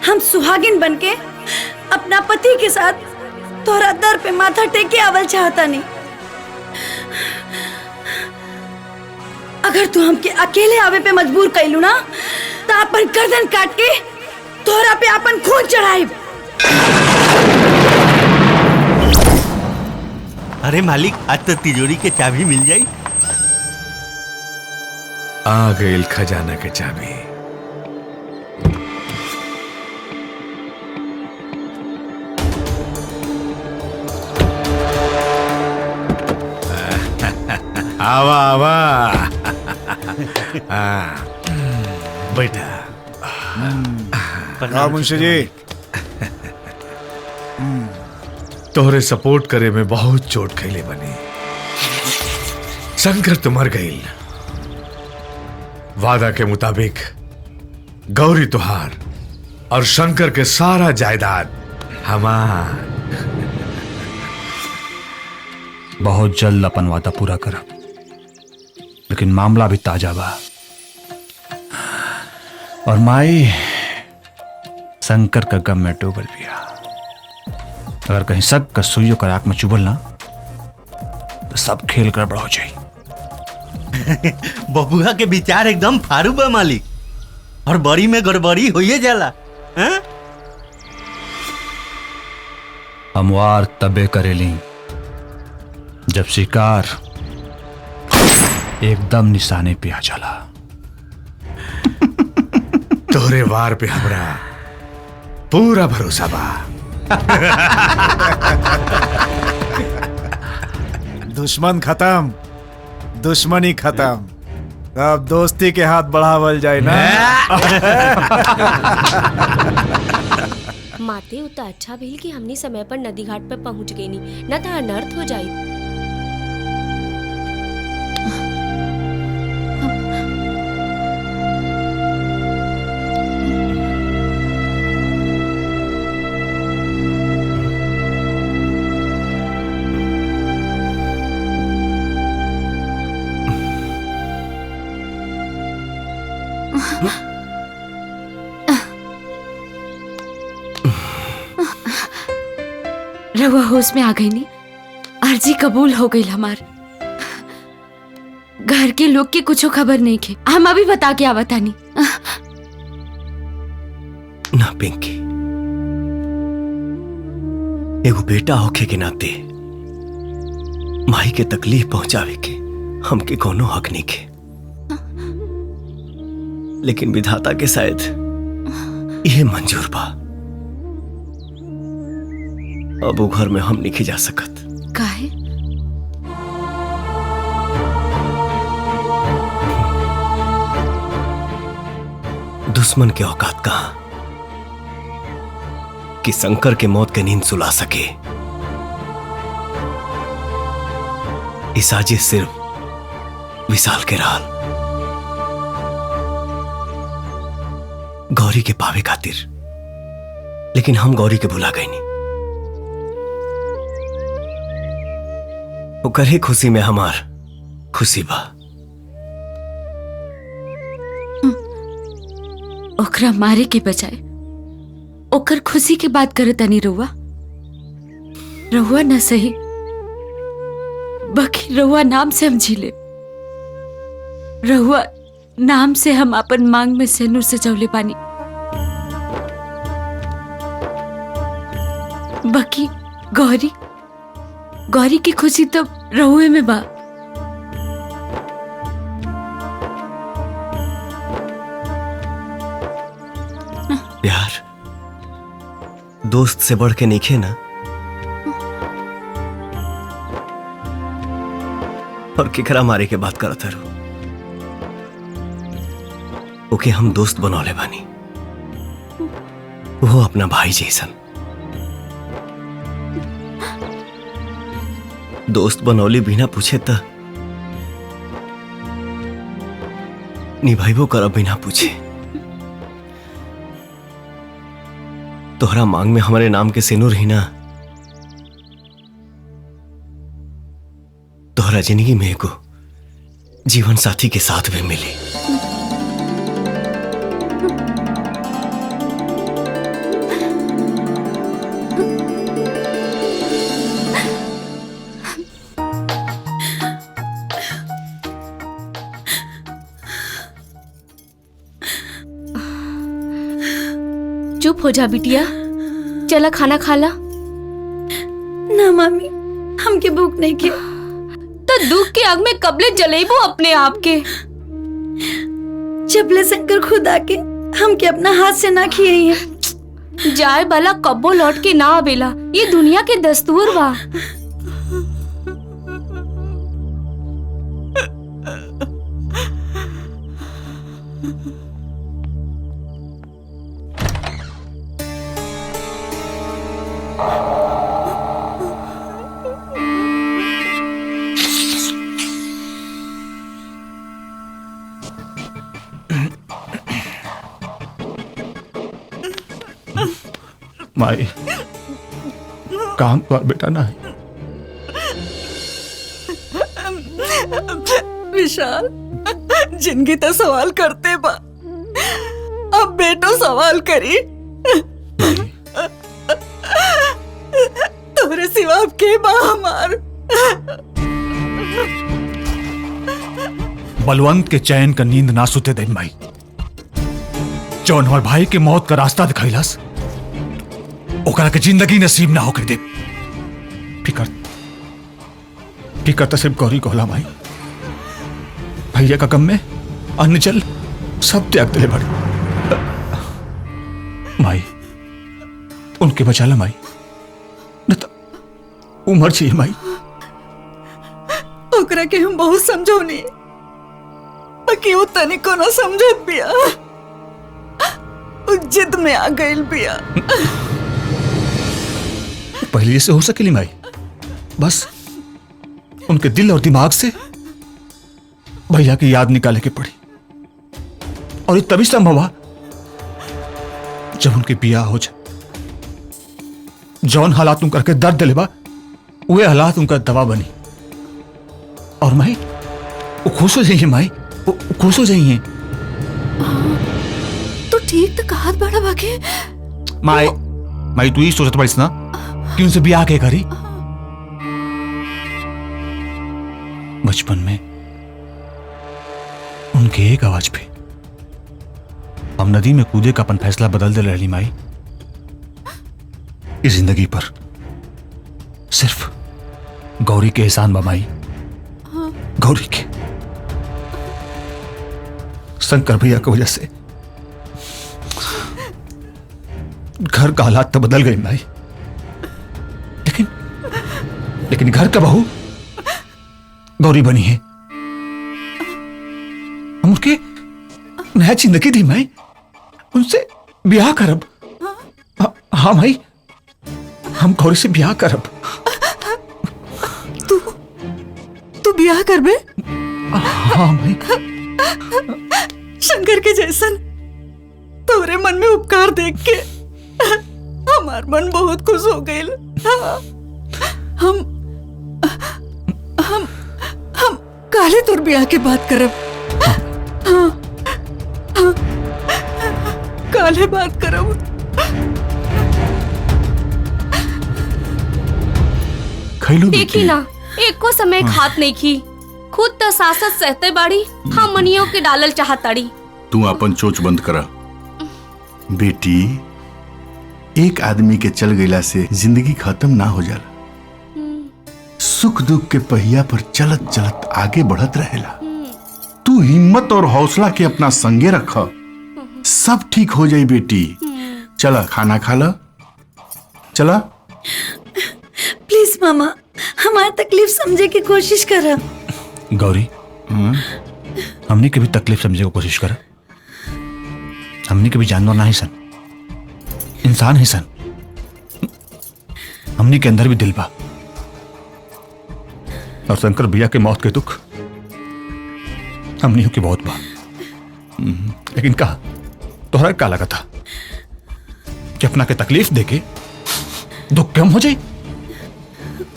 हम सुहागिन बनके अपना पति के साथ तोहरा दर पे माथा टेक के आवल चाहता नहीं। अगर तू हमके अकेले आवे पे मजबूर कैलू ना, तो अपन गर्दन काट के तोहरा पे अपन खून चढ़ाई। अरे मालिक, आज तो तिजोरी के चाबी मिल जाई। आ गई खजाना के चाबी। आवा आवा। बैठा। हाँ मुंशी जी। तोहरे सपोर्ट करे में बहुत चोट खैले बनी। शंकर तो मर गई। वादा के मुताबिक गौरी तुहार और शंकर के सारा जायदाद हमार। बहुत जल्द अपन वादा पूरा करब, लेकिन मामला भी ताजा बा। और माई शंकर का गम में डूबल बिया। अगर कहीं शक का सुइयों का आंख में चुभल ना, तो सब खेल गड़बड़ हो जाए। बबुआ के विचार एकदम फारू बा मालिक, और बड़ी में गड़बड़ी होइए जाला। हैं? हमवार तबे करेली जब शिकार एकदम निशाने पे आ जाला। तोहरे वार पे हमरा पूरा भरोसा बा। दुश्मन खत्म, दुश्मनी खत्म, अब दोस्ती के हाथ बढ़ावल जाए ना। माते उतना अच्छा भइल कि हमनी समय पर नदी घाट पर पहुंच गई नी, न तो अनर्थ हो जाए। रवा होश में आ गई नी, अर्जी कबूल हो गई हमार। घर के लोग के कुछ खबर नहीं के, हम अभी बता के आवता नहीं। ना पिंकी, एगो बेटा होखे के नाते माई के तकलीफ पहुंचावे के हमके कोनो हक नहीं के, लेकिन विधाता के शायद यह मंजूर बा। अब वो घर में हम नहीं जा सकत। काहे? दुश्मन के औकात कहां कि शंकर के मौत के नींद सुला सके। इस साजिश सिर्फ विशाल के राल गौरी के पावे खातिर, लेकिन हम गौरी के भुला गए नहीं। ओकर ही खुशी में हमार खुशी बा। ओकरा मारे के बजाय ओकर खुशी के बात करे तनी रुआ। रहुआ न सही, बाकी रहुआ नाम से हम झीले। रहुआ नाम से हम अपन मांग में सेनूर सजौले पानी। बाकी गौरी, गौरी की खुशी तो रहुए में बा। प्यार दोस्त से बढ़ के नहीं ना, और केकरा मारे के बात करत हरो। ओके हम दोस्त बनौले बानी, वो अपना भाई जैसन। दोस्त बनौली बिना पूछे त निभाइबो करब बिना पूछे। तोहरा मांग में हमारे नाम के सिनुर ही ना, तोहरा जिंदगी में एगो जीवन साथी के साथ भी मिली। चुप हो जा बिटिया, चला खाना खा ला। ना मामी, हमके भूख नहीं के। तो दुख के आग में कबले जलेबू अपने आप के। जबले शंकर खुद आके हमके अपना हाथ से ना खिए हैं। जाए बाला कब्बो लौट के ना आवेला, ये दुनिया के दस्तूर बा। माई काम कर बेटा ना। विशाल, जिंदगी तो सवाल करते बा, अब बेटो सवाल करी। तोरे सिवा अब के बा हमार। बलवंत के चैन का नींद ना सुते दिन माई, जौन हमार भाई के मौत का रास्ता दिखैलस, ओकरा के जिंदगी नसीब ना होके दे। फिकर तो सिर्फ गौरी कहला माई। भैया का गम में अन्न जल सब त्याग दिले बड़े। माई उनके बचा ला माई, न तो उमर चाहिए माई। ओकरा के हम बहुत समझौनी, बाकी वो तनिको ना समझत बिया। उ जिद में आ गइल बिया। पहले से हो सकेली माई, बस उनके दिल और दिमाग से भैया की याद निकाले के पड़ी। और ये तभी संभव हुआ जब उनके बियाह हो जाए। जौन हालात उनका के दर्द दिलेबा, वे हालात उनका दवा बनी। और माई वो खुश हो जाइए, माई वो खुश हो जाइए। तो ठीक तो कहा बड़ा बाके। माई तू ही सोचत पड़ीस ना कि उनसे ब्याह के करी। बचपन में उनके एक आवाज पे हम नदी में कूदे का अपन फैसला बदल दे रही माई। इस जिंदगी पर सिर्फ गौरी के एहसान बा माई। गौरी के शंकर भैया की वजह से घर का हालात तो बदल गए माई, लेकिन घर का बहू गौरी बनी है। हम उसके नया जिंदगी दी माई, उनसे ब्याह करब। हाँ माई, हम गौरी से ब्याह करब। तू ब्याह करबे? हाँ माई। शंकर के जैसन तोरे मन में उपकार देख के हमार मन बहुत खुश हो गइल। हम काले तोर ब्याह के बात करब। हाँ, काले बात करब। खैलू देखी ना एको समय खात नहीं की, खुद तो सासत सहते बाड़ी, हम मनियों के डालल चाहताड़ी। तू अपन चोच बंद करा बेटी। एक आदमी के चल गईला से जिंदगी खत्म ना हो जाला। सुख दुख के पहिया पर चलत चलत आगे बढ़त रहेला। तू हिम्मत और हौसला के अपना संगे रख, सब ठीक हो जाई बेटी। चला खाना खा ला, चला। प्लीज मामा, हमारी तकलीफ समझे की कोशिश करा। गौरी, हमने कभी तकलीफ समझने की कोशिश करा? हमने कभी जानवर ना ही सन, इंसान ही सन। हमने के अंदर भी दिल बा, और शंकर भैया के मौत के दुख हमने के बहुत बा। लेकिन कहा तोहरा का लगा था कि अपना के तकलीफ देके दुख कम हो जाए?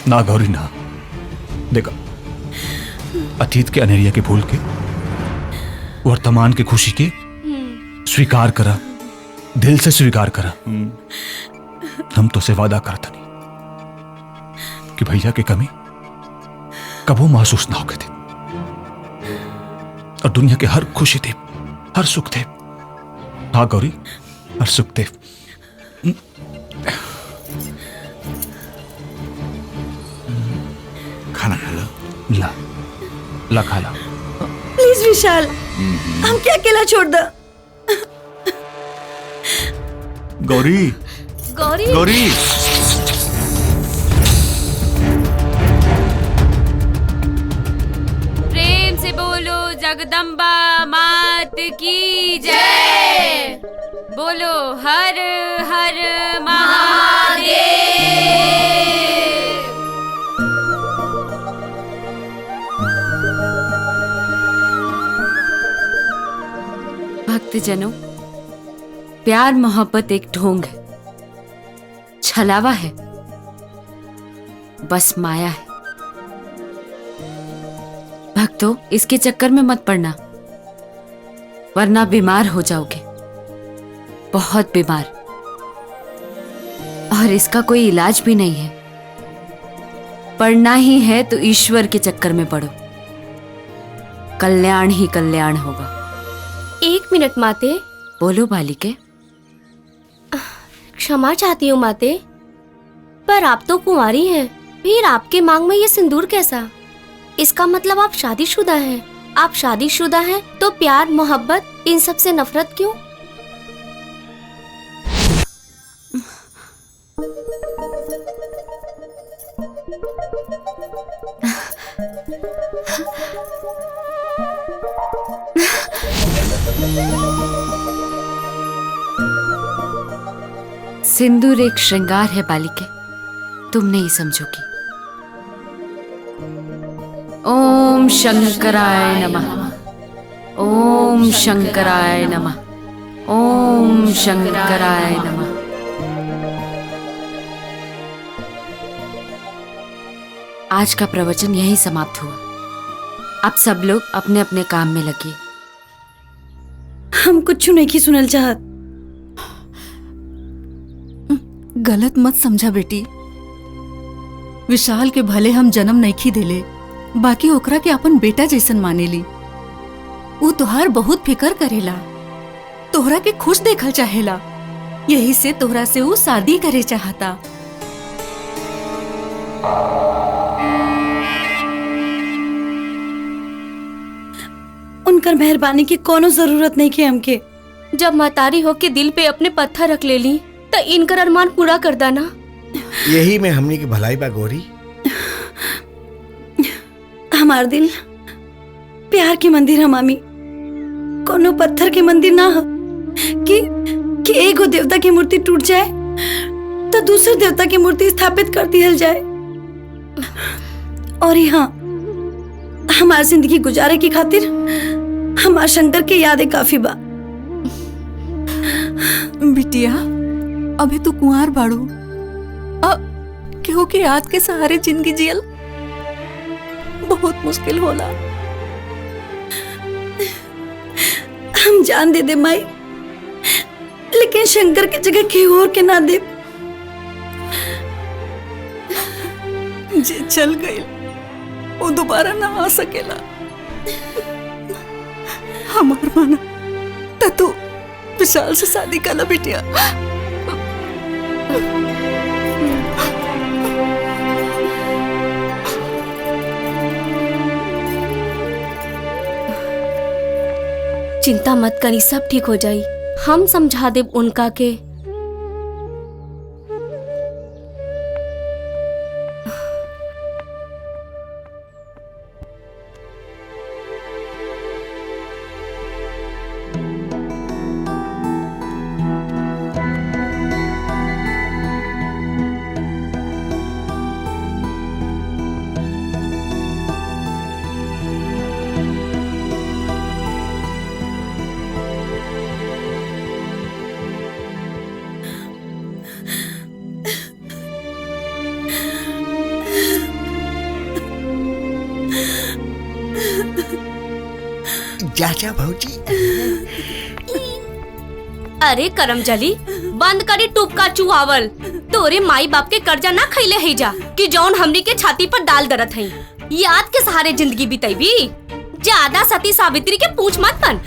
ना गौरी ना, देखा अतीत के अनेरिया के भूल के वर्तमान की खुशी के स्वीकार करा, दिल से स्वीकार करा। हम तो से वादा करता नहीं कि भैया की कमी कबो महसूस ना होके थे, और दुनिया के हर खुशी थे, हर सुख थे। हाँ गौरी, हर सुख थे। खाना खा ला। ला ला खा ला। प्लीज विशाल, हम क्या अकेला छोड़ दो। गौरी, गौरी, गौरी। प्रेम से बोलो जगदम्बा मात की जय। बोलो हर हर महादेव। भक्तजनों, प्यार मोहब्बत एक ढोंग है, छलावा है, बस माया है। भक्तों, इसके चक्कर में मत पड़ना, वरना बीमार हो जाओगे, बहुत बीमार। और इसका कोई इलाज भी नहीं है। पढ़ना ही है तो ईश्वर के चक्कर में पढ़ो, कल्याण ही कल्याण होगा। एक मिनट माते। बोलो बालिके। क्षमा चाहती हूँ माते, पर आप तो कुंवारी हैं, फिर आपके मांग में ये सिंदूर कैसा? इसका मतलब आप शादीशुदा हैं। आप शादीशुदा हैं तो प्यार मोहब्बत इन सब से नफरत क्यों? सिंदूर एक श्रृंगार है बालिके, तुम नहीं समझोगी। ओम शंकराय नमः, ओम शंकराय नमः, ओम शंकराय नमः। आज का प्रवचन यहीं समाप्त हुआ। अब सब लोग अपने अपने काम में लगिए। हम कुछ नहीं की सुनल चाहत। गलत मत समझा बेटी। विशाल के भले हम जन्म नहीं देले, बाकी ओकरा के अपन बेटा जैसन मानेली। वो तोहार बहुत फिकर करेला, तोहरा के खुश देखल चाहेला, यही से तोहरा से वो शादी करे चाहता। उनकर मेहरबानी की कोनो जरूरत नहीं की हमके। जब मतारी होके दिल पे अपने पत्थर रख ले ली तो इनकर अरमान पूरा कर दाना। यही में हमनी की भलाई बा गौरी। हमार दिल प्यार की मंदिर है मामी, कोनो पत्थर की मंदिर ना हो कि एगो देवता की मूर्ति टूट जाए तो दूसरे देवता की मूर्ति स्थापित कर दिया जाए। और यहाँ हमार जिंदगी गुजारे की खातिर हमार शंकर की यादें काफी बा। बिटिया, अभी तू कुंवार बाड़ू, अब केहू के याद के सहारे जिंदगी जियल बहुत मुश्किल होला। हम जान दे माई, लेकिन शंकर की जगह केहू और के ना दे। जे चल गई वो दोबारा ना आ सकेला। हमार माना त तू विशाल से शादी कला बिटिया। चिंता मत करी, सब ठीक हो जाई। हम समझा देब उनका के। चाचा भौजी। अरे करमजली, बंद करी टुपका चुहावल। तोरे माई बाप के कर्जा ना खैले है जा कि जौन हमनी के छाती पर डाल दरत है। याद के सहारे जिंदगी बिताईबी। ज्यादा सती सावित्री के पूछ मत बन।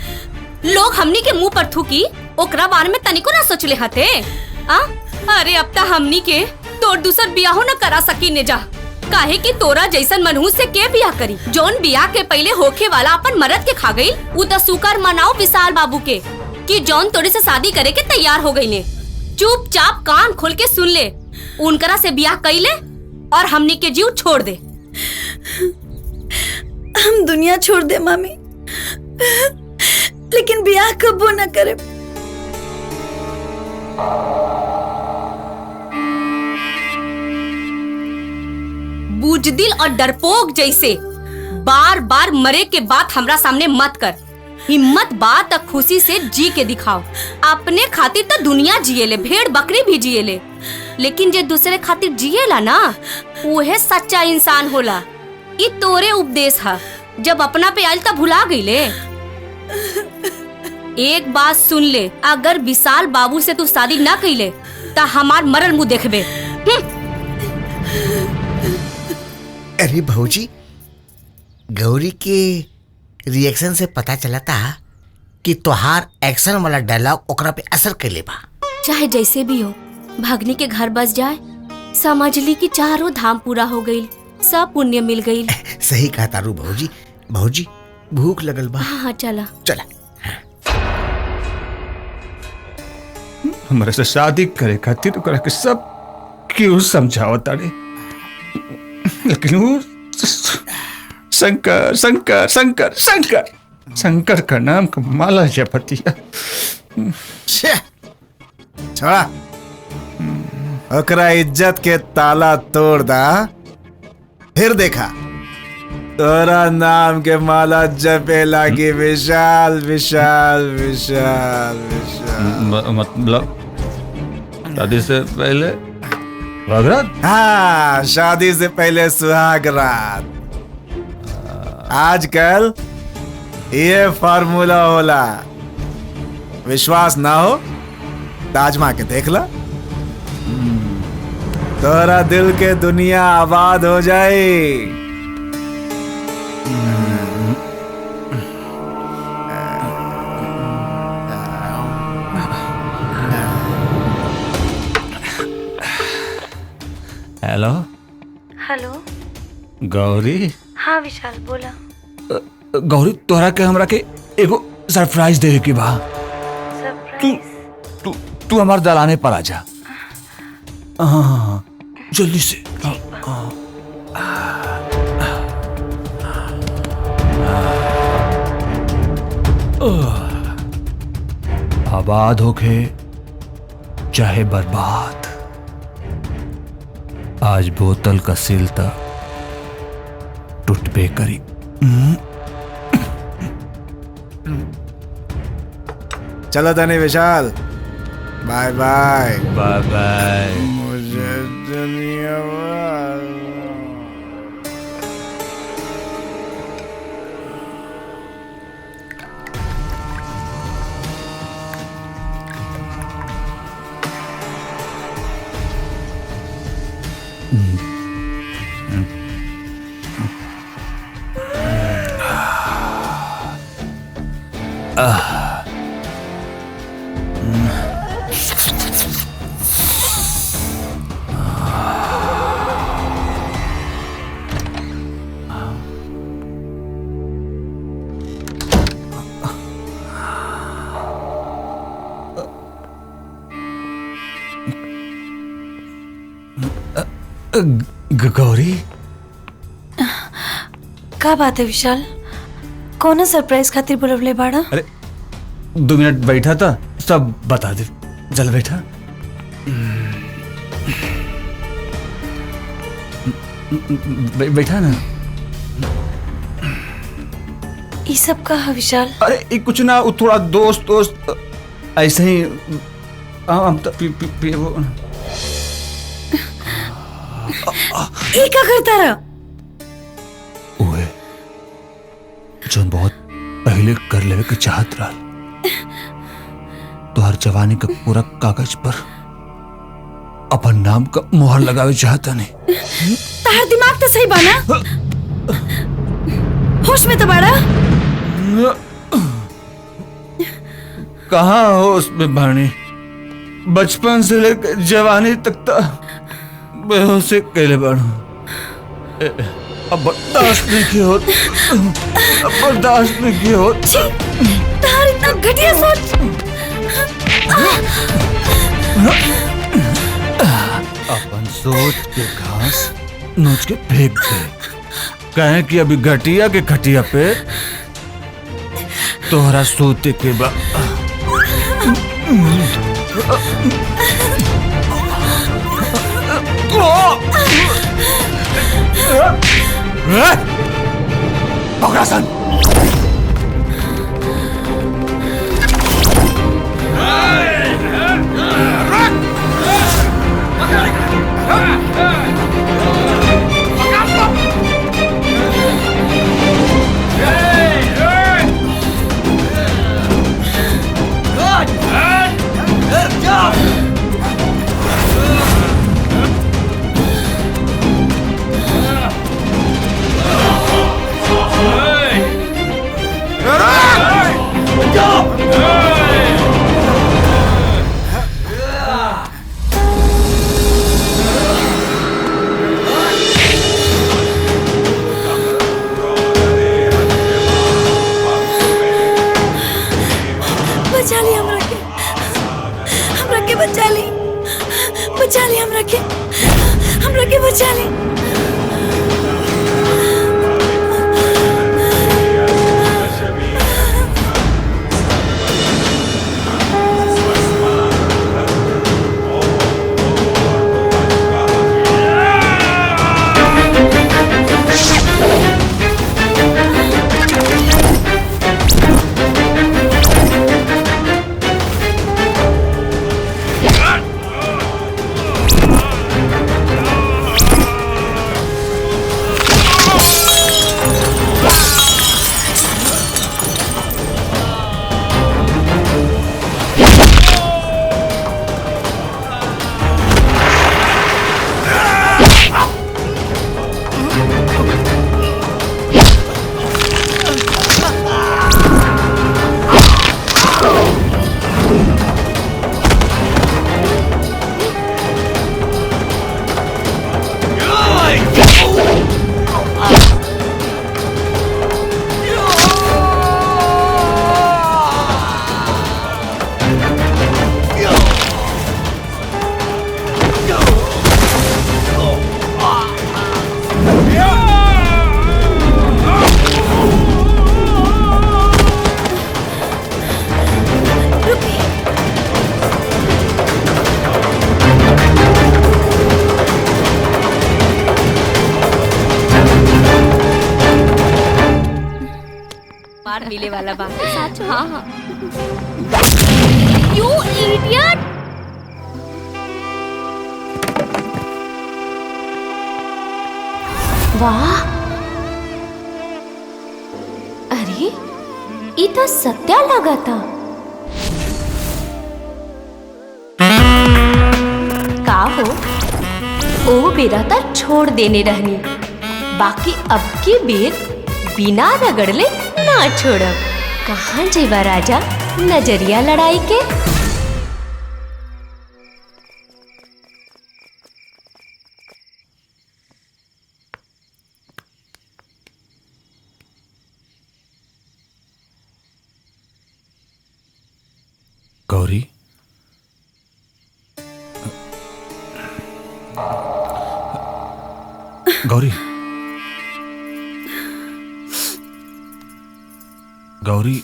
लोग हमनी के मुंह पर थूकी, ओकरा बारे में तनिको ना सोचले हते। अरे अब ता हमनी के तोर दूसर बियाहो न करा सकी ने जा। काहे कि तोरा जैसन मनहूस से के बियाह करी। जौन बियाह के पहले होखे वाला अपन मरद के खा गई, उ त शुकर मनाओ विशाल बाबू के कि जौन तोरे से शादी करे के तैयार हो गई ने। चुपचाप कान खोल के सुन ले, उनकरा से बियाह कइले और हमनी के जीव छोड़ दे। हम दुनिया छोड़ दे मामी, लेकिन बियाह कबो न करे। बुजदिल और डरपोक जैसे बार बार मरे के बात हमरा सामने मत कर। हिम्मत बात तक खुशी से जी के दिखाओ। अपने खातिर तो दुनिया जिएले, भेड़ बकरी भी जिएले, लेकिन जे दूसरे खातिर जिएला ना, वह सच्चा इंसान होला। ये तोरे उपदेश है। जब अपना पे आयल तब भुला गईले। एक बात सुन ले, अगर विशाल बाबू से तू शादी ना कइले ता हमार मरल मुंह देखबे। अरे भौजी, गौरी के रिएक्शन से पता चला था कि तोहार एक्शन वाला डायलॉग ओकरा पे असर कैले बा। चाहे जैसे भी हो, भगनी के घर बस जाए, समझ ली कि चारों धाम पूरा हो गई, सब पुण्य मिल गई। सही कहा तारू भौजी। भौजी भूख लगल बा। हाँ चला चला। हमारे से शादी करे खातिर ओकरा के सब क्यों समझाओ तारे, लेकिन वो शंकर शंकर शंकर शंकर शंकर का नाम का माला जपतिया। छोड़ा, ओकरा इज्जत के ताला तोड़ दा, फिर देखा तोरा नाम के माला जपे लागी विशाल विशाल विशाल विशाल। मतलब शादी से पहले सुहागरात? हाँ, शादी से पहले सुहागरात। आजकल ये फार्मूला होला। विश्वास ना हो ताजमा के देख ला, तोरा दिल के दुनिया आबाद हो जाए। Hello hello. गौरी। हाँ विशाल बोला। गौरी, तोहरा के हमरा के एगो सरप्राइज दे के बा। तू हमार दलाने पर आ जा। हाँ, जल्दी से। आबाद होके चाहे बर्बाद, आज बोतल का सिल तक टूटबे करी। चलो तने विशाल, बाय बाय बाय बाय। मुझे दुनिया गौरी, का बात है विशाल? कौन सरप्राइज खातिर बुलवले बाड़ा? अरे 2 मिनट बैठा था, सब बता दे। चल बैठा। बैठा ना। ये सब का है विशाल? अरे ये कुछ ना, वो थोड़ा दोस्त ऐसे ही। हम तो वो ये क्या करता रहा? ओए, जो बहुत पहले कर लेवे के चाहत रहा, तो हर जवानी का पूरा कागज पर अपन नाम का मोहर लगावे चाहता नहीं। तार दिमाग तो सही बाना? होश में तो बाड़ा? कहाँ होश में बानी? बचपन से लेकर जवानी तक तो बेहोशी कैले बाड़ू। अब बर्दाश्त नहीं की होत, अब बर्दाश्त नहीं की होत। तार इतना घटिया सोच। अपन सोच के घास नोच के फेंक दे। कहें कि अभी घटिया के खटिया पे तोहरा सोते के बाद Ograsan! मिले वाला बात सच। हाँ हाँ। You idiot! वाह, अरे ये तो सत्या लगा था। का हो, ओ बेरा तो छोड़ देने रहनी, बाकी अब की बेर बिना रगड़ले ना छोड़ब। कहाँ जेबा राजा नजरिया लड़ाई के? गौरी, गौरी, गौरी,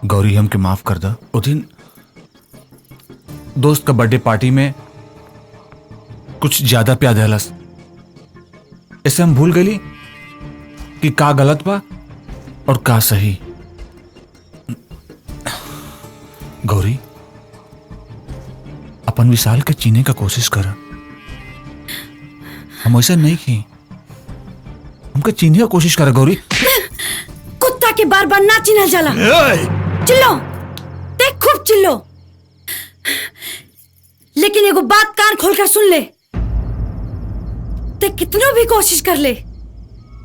गौरी हमके माफ कर दा। उस दिन दोस्त का बर्थडे पार्टी में कुछ ज्यादा प्यार दहलस, इससे हम भूल गई कि का गलत बा और का सही। गौरी, अपन विशाल के चीने का कोशिश कर। हम ऐसा नहीं की, हमके चीने का कोशिश कर। गौरी, कुत्ता के बार बार ना चिन्हल जाला। चिल्लो, देख खूब चिल्लो, लेकिन एगो बात कान खोलकर सुन ले। ते कितनो भी कोशिश कर ले,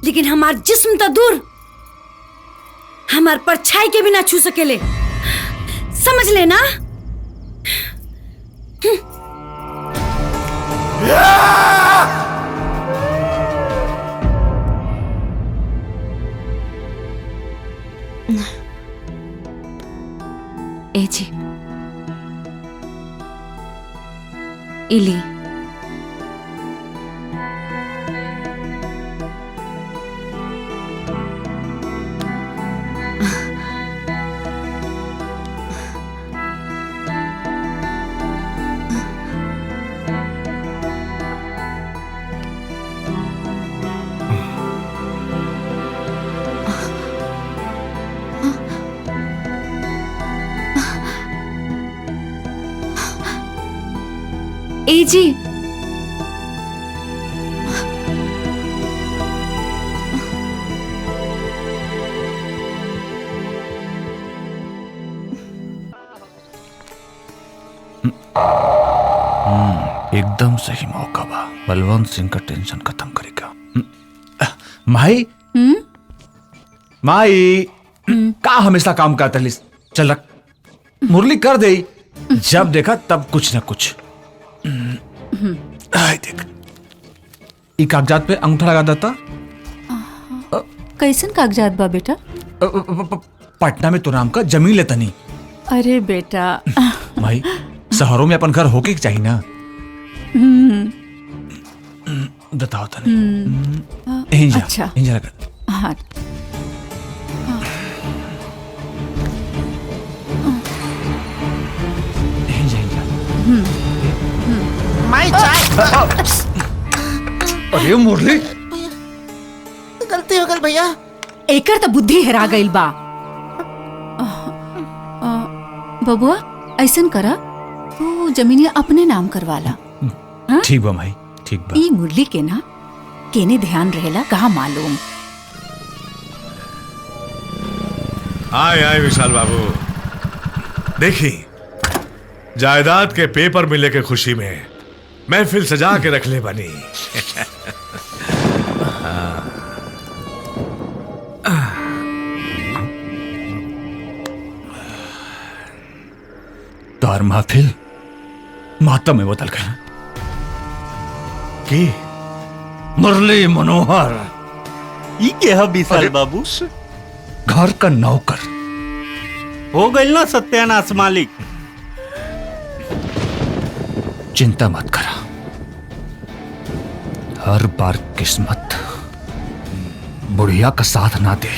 लेकिन हमार जिस्म तो दूर, हमार परछाई के भी ना छू सकेले। समझ लेना। ए जी, इली ए जी, एकदम सही मौका बा। बलवंत सिंह का टेंशन खत्म करेगा। माई, माई, का हमेशा काम करता लिस? चल रख, मुरली कर दे। जब देखा तब कुछ न कुछ। आय देख, ई कागजात पे अंगूठा लगा देता। कैसन कागजात बा बेटा? पटना में तो नाम का जमीन लेता नहीं। अरे बेटा, भाई शहरों में अपन घर होके चाहिए ना। बताओ तने। अच्छा, हाँ। माई चाय। अरे मुरली, गलती हो गई भैया। एकर तो बुद्धि हेरा गइल बा। बबुआ, ऐसन करा तू जमीनिया अपने नाम करवाला। ठीक बा भाई, ठीक बा। ई मुरली के ना केने ध्यान रहेला कहा मालूम। आए आए विशाल बाबू, देखी जायदाद के पेपर मिले के खुशी में महफिल सजा के रख ले बनी। तार महफिल मातम में बदल गया कि मुरली मनोहर ये क्या है विशाल बाबू? घर का नौकर हो गई ना सत्यानाश मालिक। चिंता मत करा, हर बार किस्मत बुढ़िया का साथ ना दे।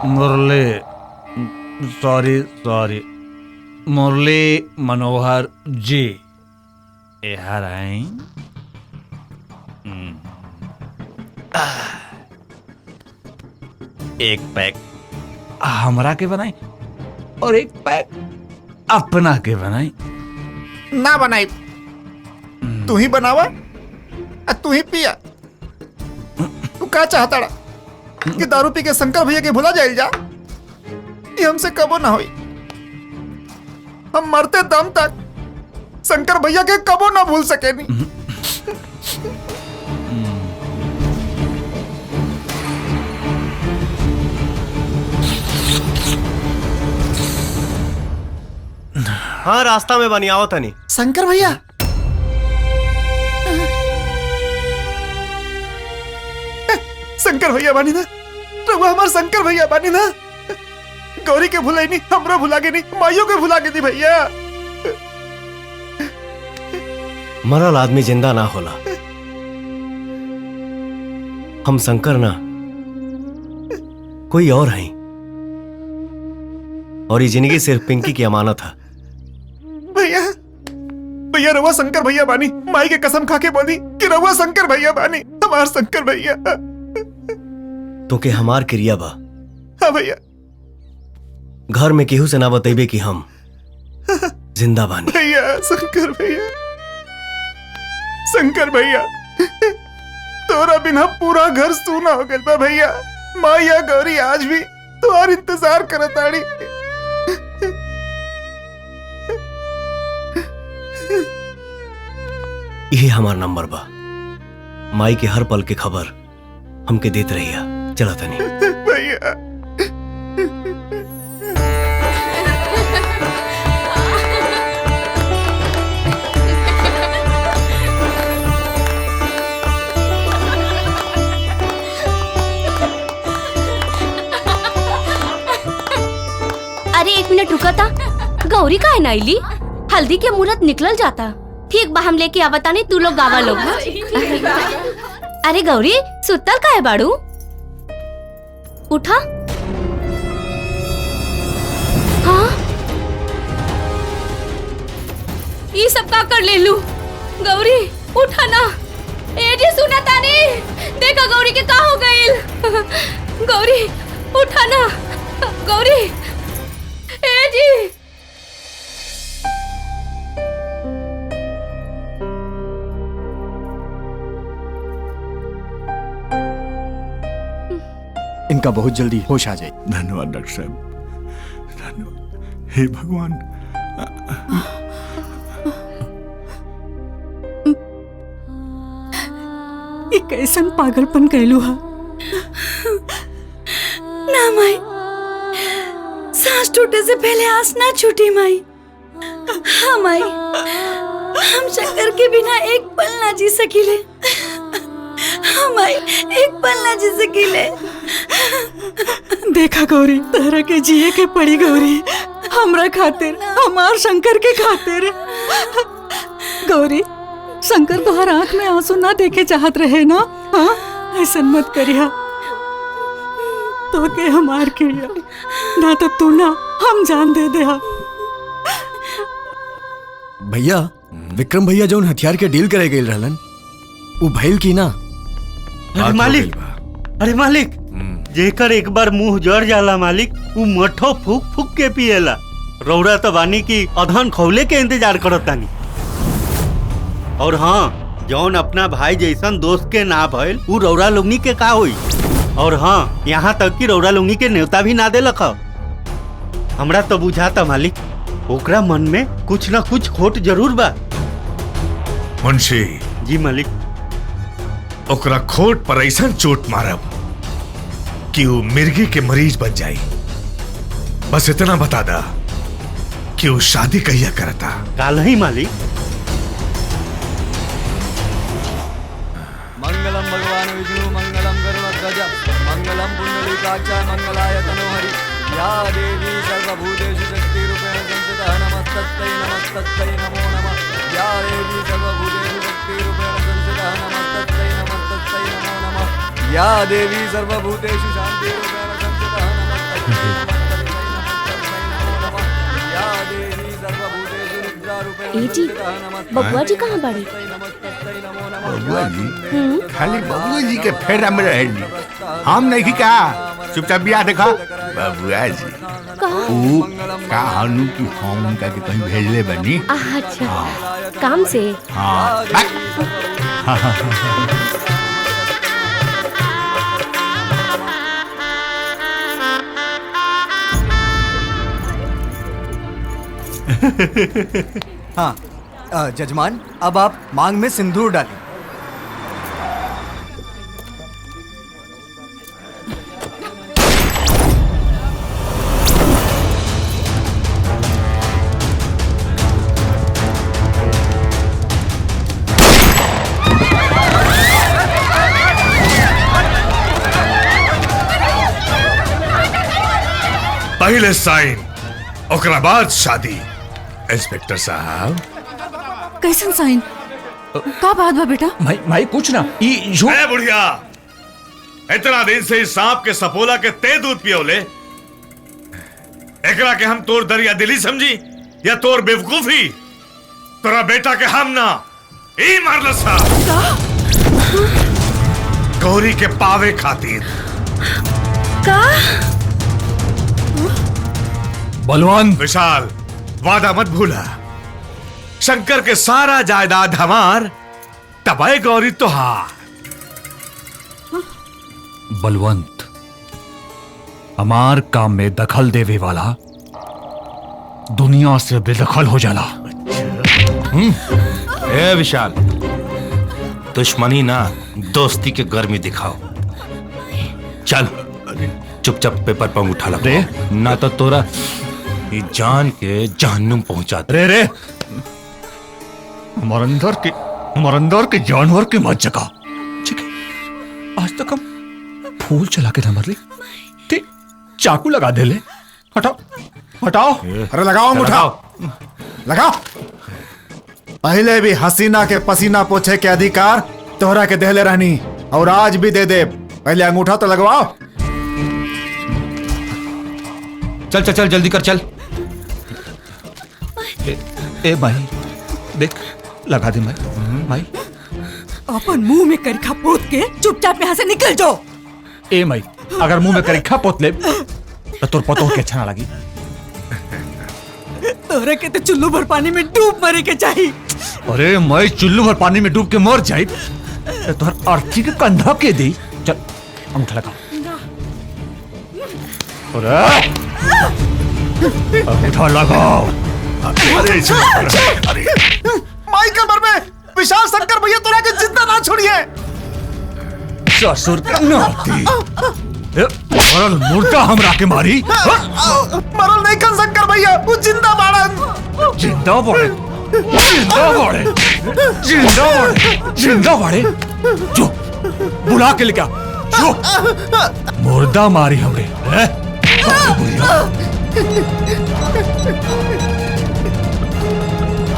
मुरली, सॉरी सॉरी, मुरली मनोहर जी यहाँ आए। एक पैक हमरा के बनाई और एक पैक अपना के बनाई। ना बनाई, तू ही बनावा तू ही पिया। तू का चाहता कि दारू पी के शंकर भैया के भुला जाइल जा? ये हमसे कबो ना होई। हम मरते दम तक शंकर भैया के कबो ना भूल सके नहीं। हाँ रास्ता में बनी आओ तनी। शंकर भैया शंकर भैया बानी ना, रघुआ हमार शंकर भैया बानी ना। गौरी के भुलाई नहीं, हमरा भुला के नहीं, माइयों के भुला के दी भैया। मरल आदमी जिंदा ना होला। हम शंकर ना कोई और हैं, और ये जिंदगी सिर्फ पिंकी की अमानत है। भैया भैया रघुआ शंकर भैया बानी, माई के कसम खा के बोली कि रघुआ शंकर भैया बानी, हमार शंकर भैया। तो के हमार क्रिया बा। हाँ भैया। घर में केहू से ना बतेबे कि हम जिंदा बानी। भैया शंकर भैया, शंकर भैया तोरा बिना पूरा घर सूना हो गया बा भैया। माया गौरी आज भी तुम्हार इंतजार करताड़ी। यही हमार नंबर बा। माई के हर पल के खबर हमके देत रहिया। चला तनी भैया। अरे 1 मिनट रुका था, गौरी का है नाइली? हल्दी के मुहूर्त निकल जाता। ठीक बा, हम लेके आवता नहीं, तू लोग गावा लोग। अरे गौरी सुतल का है बाड़ू? उठा। हाँ ये सब का कर ले लू? गौरी उठा ना। ए जी सुना तानी, देखा गौरी के का हो गइल। गौरी उठा ना। गौरी ए जी। इनका बहुत जल्दी होश आ जाए। धन्यवाद डॉक्टर साहब, धन्यवाद। हे भगवान। ये कैसन पागलपन कहलू हा? ना माई, सांस टूटे से पहले आस ना छूटी माई। हाँ माई, हम शंकर के बिना एक पल ना जी सकीले। हाँ माई, एक पल ना जी सकीले। देखा गौरी, तहरा के जिए के पड़ी गौरी, हमरा खातिर, हमार शंकर के खातिर। गौरी शंकर तोहर आंख में आंसू ना देखे चाहत रहे ना। हाँ ऐसा मत करिया। तो के हमार क्रिया ना तो तू ना हम जान दे दे। भैया विक्रम भैया जो हथियार के डील करे गए रहलन वो भइल की ना? अरे मालिक, अरे मालिक, जेकर एक बार मुंह जड़ जाला मालिक, वो मठो फूक फूक के पिएला। रौरा तो बानी की अधन खौले के इंतजार करत तानी। और हाँ, जौन अपना भाई जैसन दोस्त के ना भइल वो रौरा लोगनी के का हुई। और हाँ, यहाँ तक कि रौरा लोगनी के न्योता भी ना देलक। हमरा तो बुझाता मालिक ओकरा मन में कुछ ना कुछ खोट जरूर बा। मुंशी जी मालिक। ओकरा खोट पर ऐसा चोट मारब कि वो मिर्गी के मरीज बन जाई। बस इतना बता दा कि वो शादी कहिया करता। काल ही मालिक। मंगलम भगवान विष्णु मंगलम गरुड़ध्वज मंगलम पुंडलीकाक्ष मंगलाय तनोहरि। या देवी सर्वभूतेषु शक्तिरूपेण संस्थिता नमस्तस्यै नमस्तस्यै नमो नमः। या देवी सर्वभूतेषु शक्तिरूपेण संस्थिता नमस्तस्यै नमस्तस्यै नमो नमः। या देवी सर्वभूतेषु शान्तिरूपेण संस्थिता नमस्तस्यै नमस्तस्यै नमो नमः। या देवी सर्वभूतेषु निद्रारूपेण ए जी, बबुआ जी कहाँ बाड़ी? बबुआ जी खाली बबुआ जी के फेरा में रहेली, हम नहीं कहा। चुपचाप बिया देखा बबुआ जी ऊ कहानू की हम उनका के कहीं भेजले बनी। अच्छा काम से। हाँ हाँ जजमान अब आप मांग में सिंदूर डालें। पहले साइन ओकरा बाद शादी। इंस्पेक्टर साहब कैसन साइन? का बात बा बेटा? भाई कुछ ना ए बुढ़िया, इतना दिन से इस सांप के सपोला के ते दूध पियोले, एकरा के हम तोर दरिया दिली समझी या तोर बेवकूफी? तोरा बेटा के हम ना ई मारल सा गौरी के पावे खातिर। का बलवंत विशाल, वादा मत भूला, शंकर के सारा जायदाद हमार, तबाही गौरी तुहार। बलवंत, हमार काम में दखल देवे वाला दुनिया से बेदखल हो जाला। ए विशाल, दुश्मनी ना दोस्ती के गर्मी दिखाओ। चल चुपचाप पेपर पर उठा रे, ना तो तोरा जान के जहन्नुम पहुंचा दे। रे मरंदर के जानवर के मत जगा। ठीक है, आज तक हम फूल चला के ना मर ली, ठीक चाकू लगा दे ले। हटाओ हटाओ। अरे लगाओ अंगूठा, लगाओ। पहले भी हसीना के पसीना पोछे के अधिकार तोहरा के देले रहनी और आज भी दे दे। पहले अंगूठा तो लगवाओ। चल चल चल जल्दी कर, चल। ए भाई देख, लगा दे भाई। अपन मुंह में करिखा पोत के चुपचाप यहाँ से निकल जाओ। ए माई, अगर मुंह में करिखा पोत ले तो तोर पतो के अच्छा ना लगी। तोरा के तो चुल्लू भर पानी में डूब मरे के चाहिए। अरे मैं चुल्लू भर पानी में डूब के मर जाई तो तोहर अर्थी के कंधा के दी। चल अंगूठा लगा। अरे अंगूठा लगाओ। अरे माई कमर में विशाल शंकर भैया तोरा के जिंदा ना छोड़िए। ससुर का नाती मरल मुर्दा हमरा के मारी। मरल नहीं कर शंकर भैया, वो जिंदा बाड़न। जिंदा बाड़े, जिंदा बाड़े, जिंदा बाड़े, जिंदा बाड़े। जो बुला के लेके आ, जो मुर्दा मारी हमरे।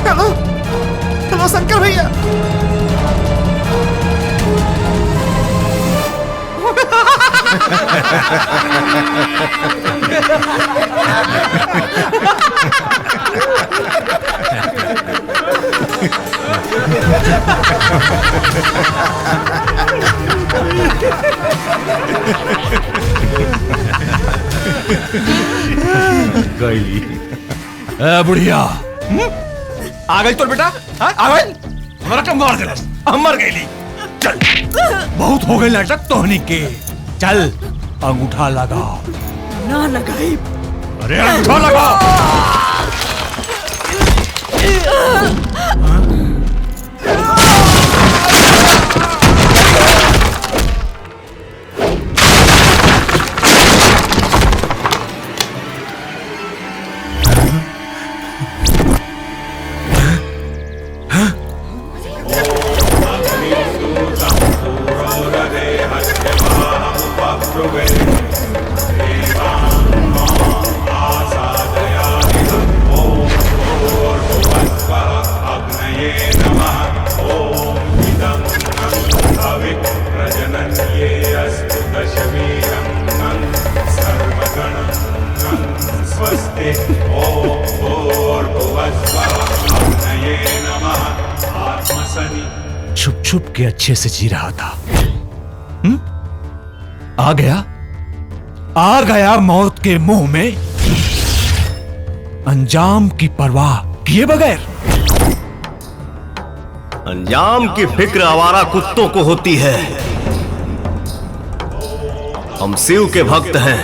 हेलो हेलो शंकर भैया। गईली बुढ़िया आ गई तोर बेटा। आ गई, हमारा क्या मार दिला, हम मर गईली। चल बहुत हो गई नाटक तोहनी के। चल अंगूठा लगा। ना लगाई। अरे अंगूठा लगा। छुप छुप के अच्छे से जी रहा था। आ गया मौत के मुंह में, अंजाम की परवाह किए बगैर। अंजाम की फिक्र आवारा कुत्तों को होती है। हम शिव के भक्त हैं,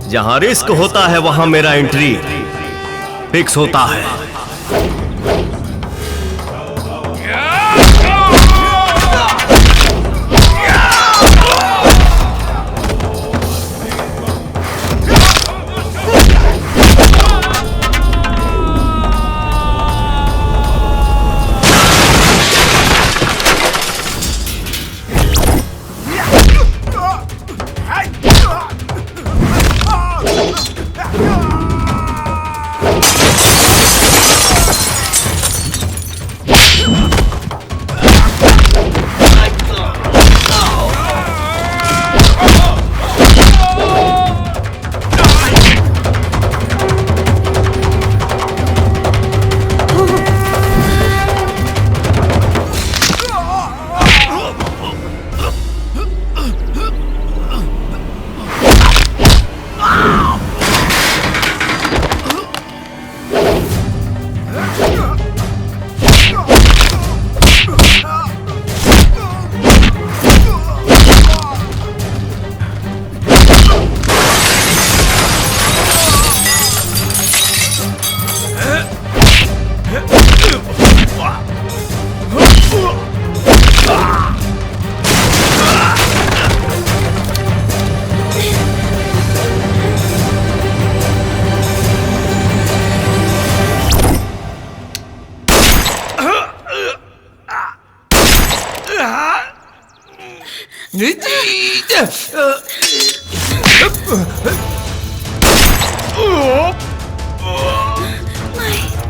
जहां रिस्क होता है वहां मेरा एंट्री फिक्स होता है।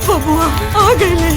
बबुआ आ गए।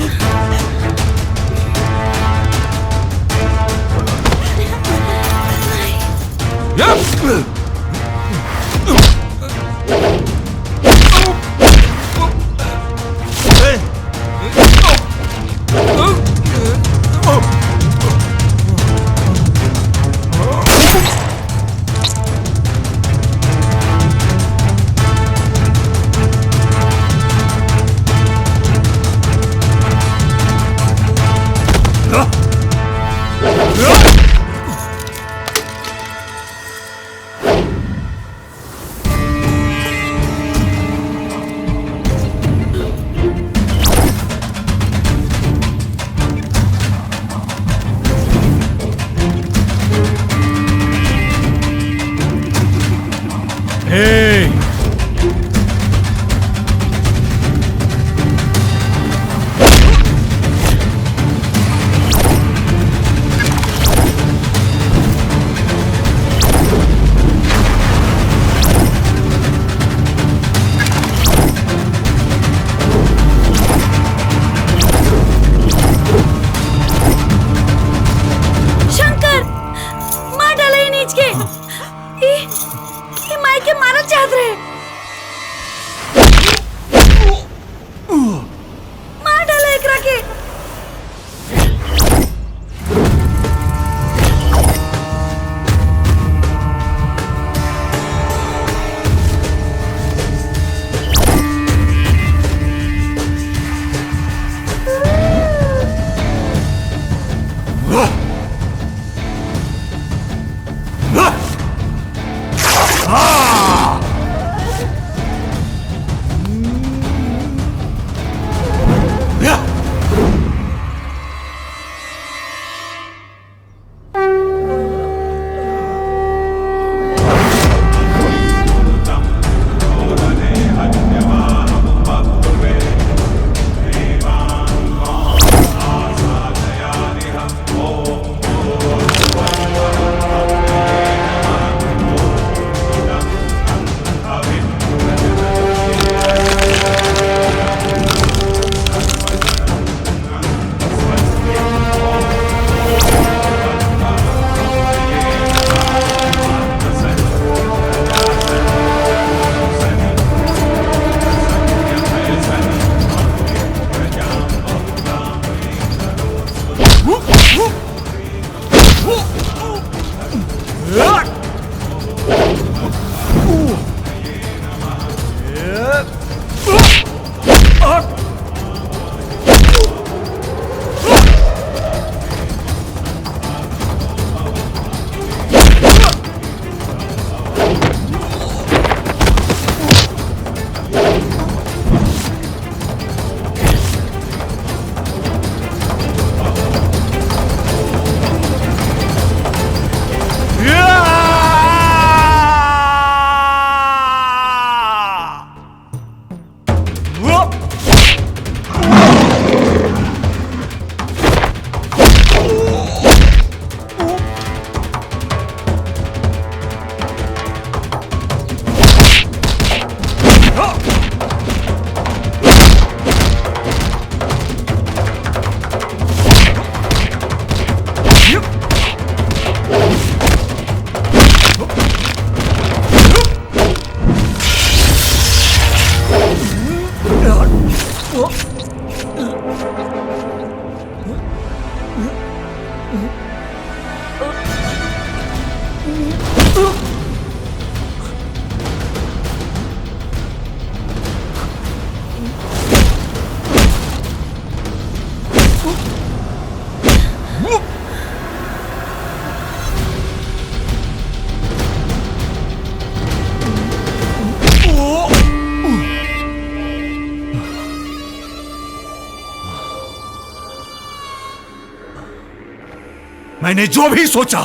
मैंने जो भी सोचा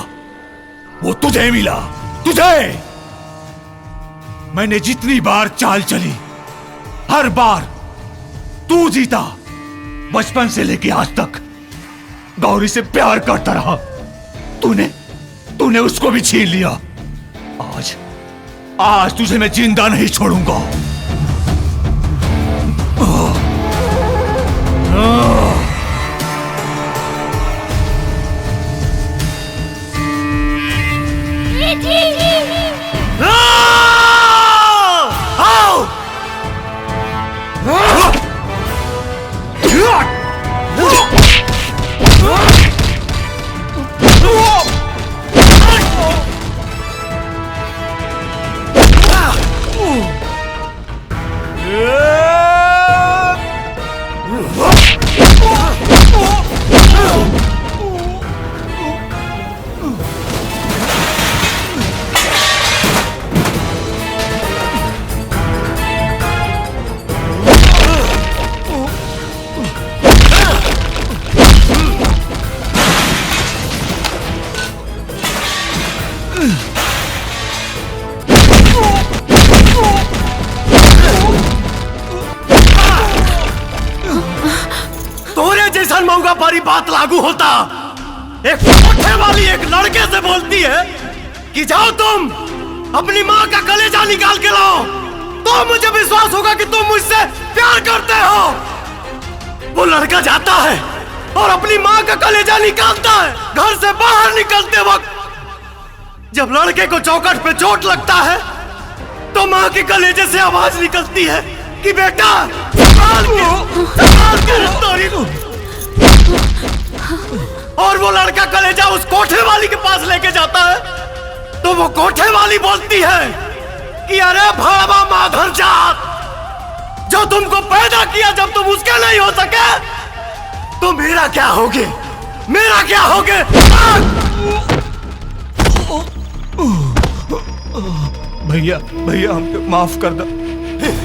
वो तुझे मिला, तुझे। मैंने जितनी बार चाल चली हर बार तू जीता। बचपन से लेके आज तक गौरी से प्यार करता रहा। तूने उसको भी छीन लिया। आज आज तुझे मैं जिंदा नहीं छोड़ूंगा। मऊगा पारी बात लागू होता। एक कोठे वाली एक लड़के से बोलती है कि जाओ तुम अपनी माँ का कलेजा निकाल के लाओ, तो मुझे विश्वास होगा कि तुम मुझसे प्यार करते हो। वो लड़का जाता है और अपनी माँ का कलेजा निकालता है। घर से बाहर निकलते वक्त जब लड़के को चौखट पे चोट लगता है तो माँ के कलेजे से आवाज निकलती है कि बेटा संभाल के और वो लड़का कलेजा उस कोठे वाली के पास लेके जाता है तो वो कोठे वाली बोलती है कि अरे भावा माधर जात, जो तुमको पैदा किया जब तुम उसके नहीं हो सके तो मेरा क्या होगे, मेरा क्या होगे। भैया भैया हमको माफ कर दो,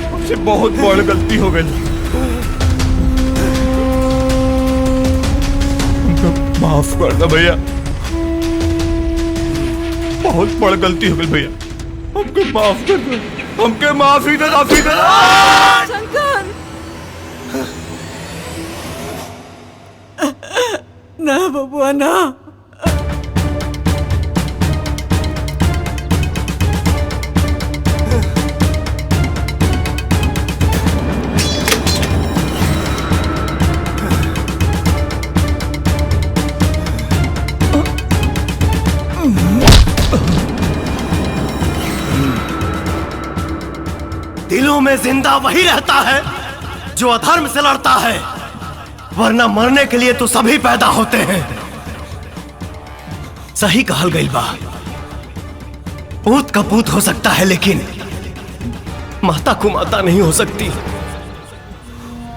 हमसे बहुत बड़ गलती हो गई। माफ कर दो भैया, बहुत बड़ गलती हो गई भैया, हमको माफ कर दो, हमके माफी दे माफी दे। शंकर ना बबुआ ना, दिलों में जिंदा वही रहता है जो अधर्म से लड़ता है, वरना मरने के लिए तो सभी पैदा होते हैं। सही कहल गई बा, पूत का पूत हो सकता है लेकिन माता को माता नहीं हो सकती।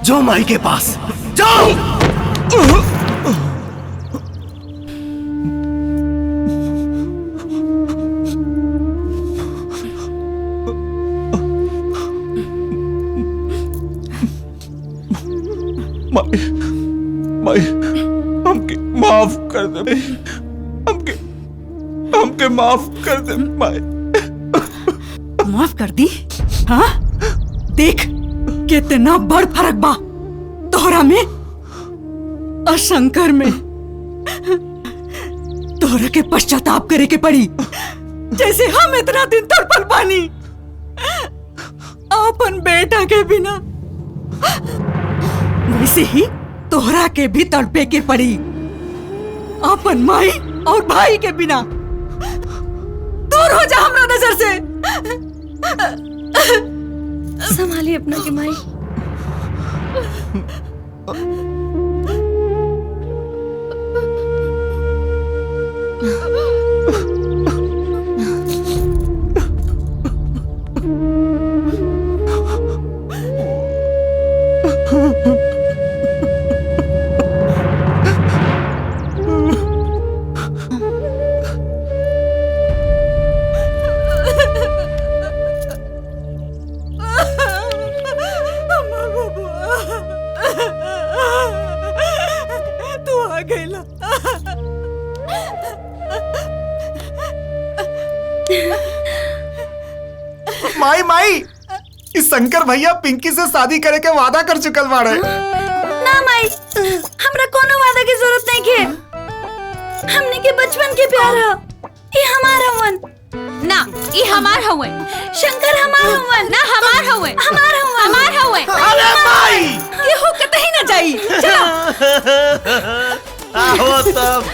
जो माई के पास जाओ। माई हमके माफ कर दे, हमके हमके माफ कर दे माई। माफ कर दी? हाँ देख कितना बड़ फर्क बा तोहरा में और शंकर में। तोहरा के पश्चाताप करे के पड़ी जैसे हम इतना दिन तड़पल पानी अपन बेटा के बिना, वैसे ही तोहरा के भी तड़पे के पड़ी अपन माई और भाई के बिना। दूर हो जा हमरा नजर से। संभालिए अपना के माई। माई माई इस शंकर भैया पिंकी से शादी करे के वादा कर चुकल बाड़े। ना माई, हमरा कोनो वादा की जरूरत नहीं के, हमने के बचपन के प्यार है। ये हमार हवन। ना ये हमार हवे। शंकर हमार हवन। ना हमार हवे। हमार हवन। हमार हवे। अरे माई ये हो कतई ना जाई। चलो आओ तब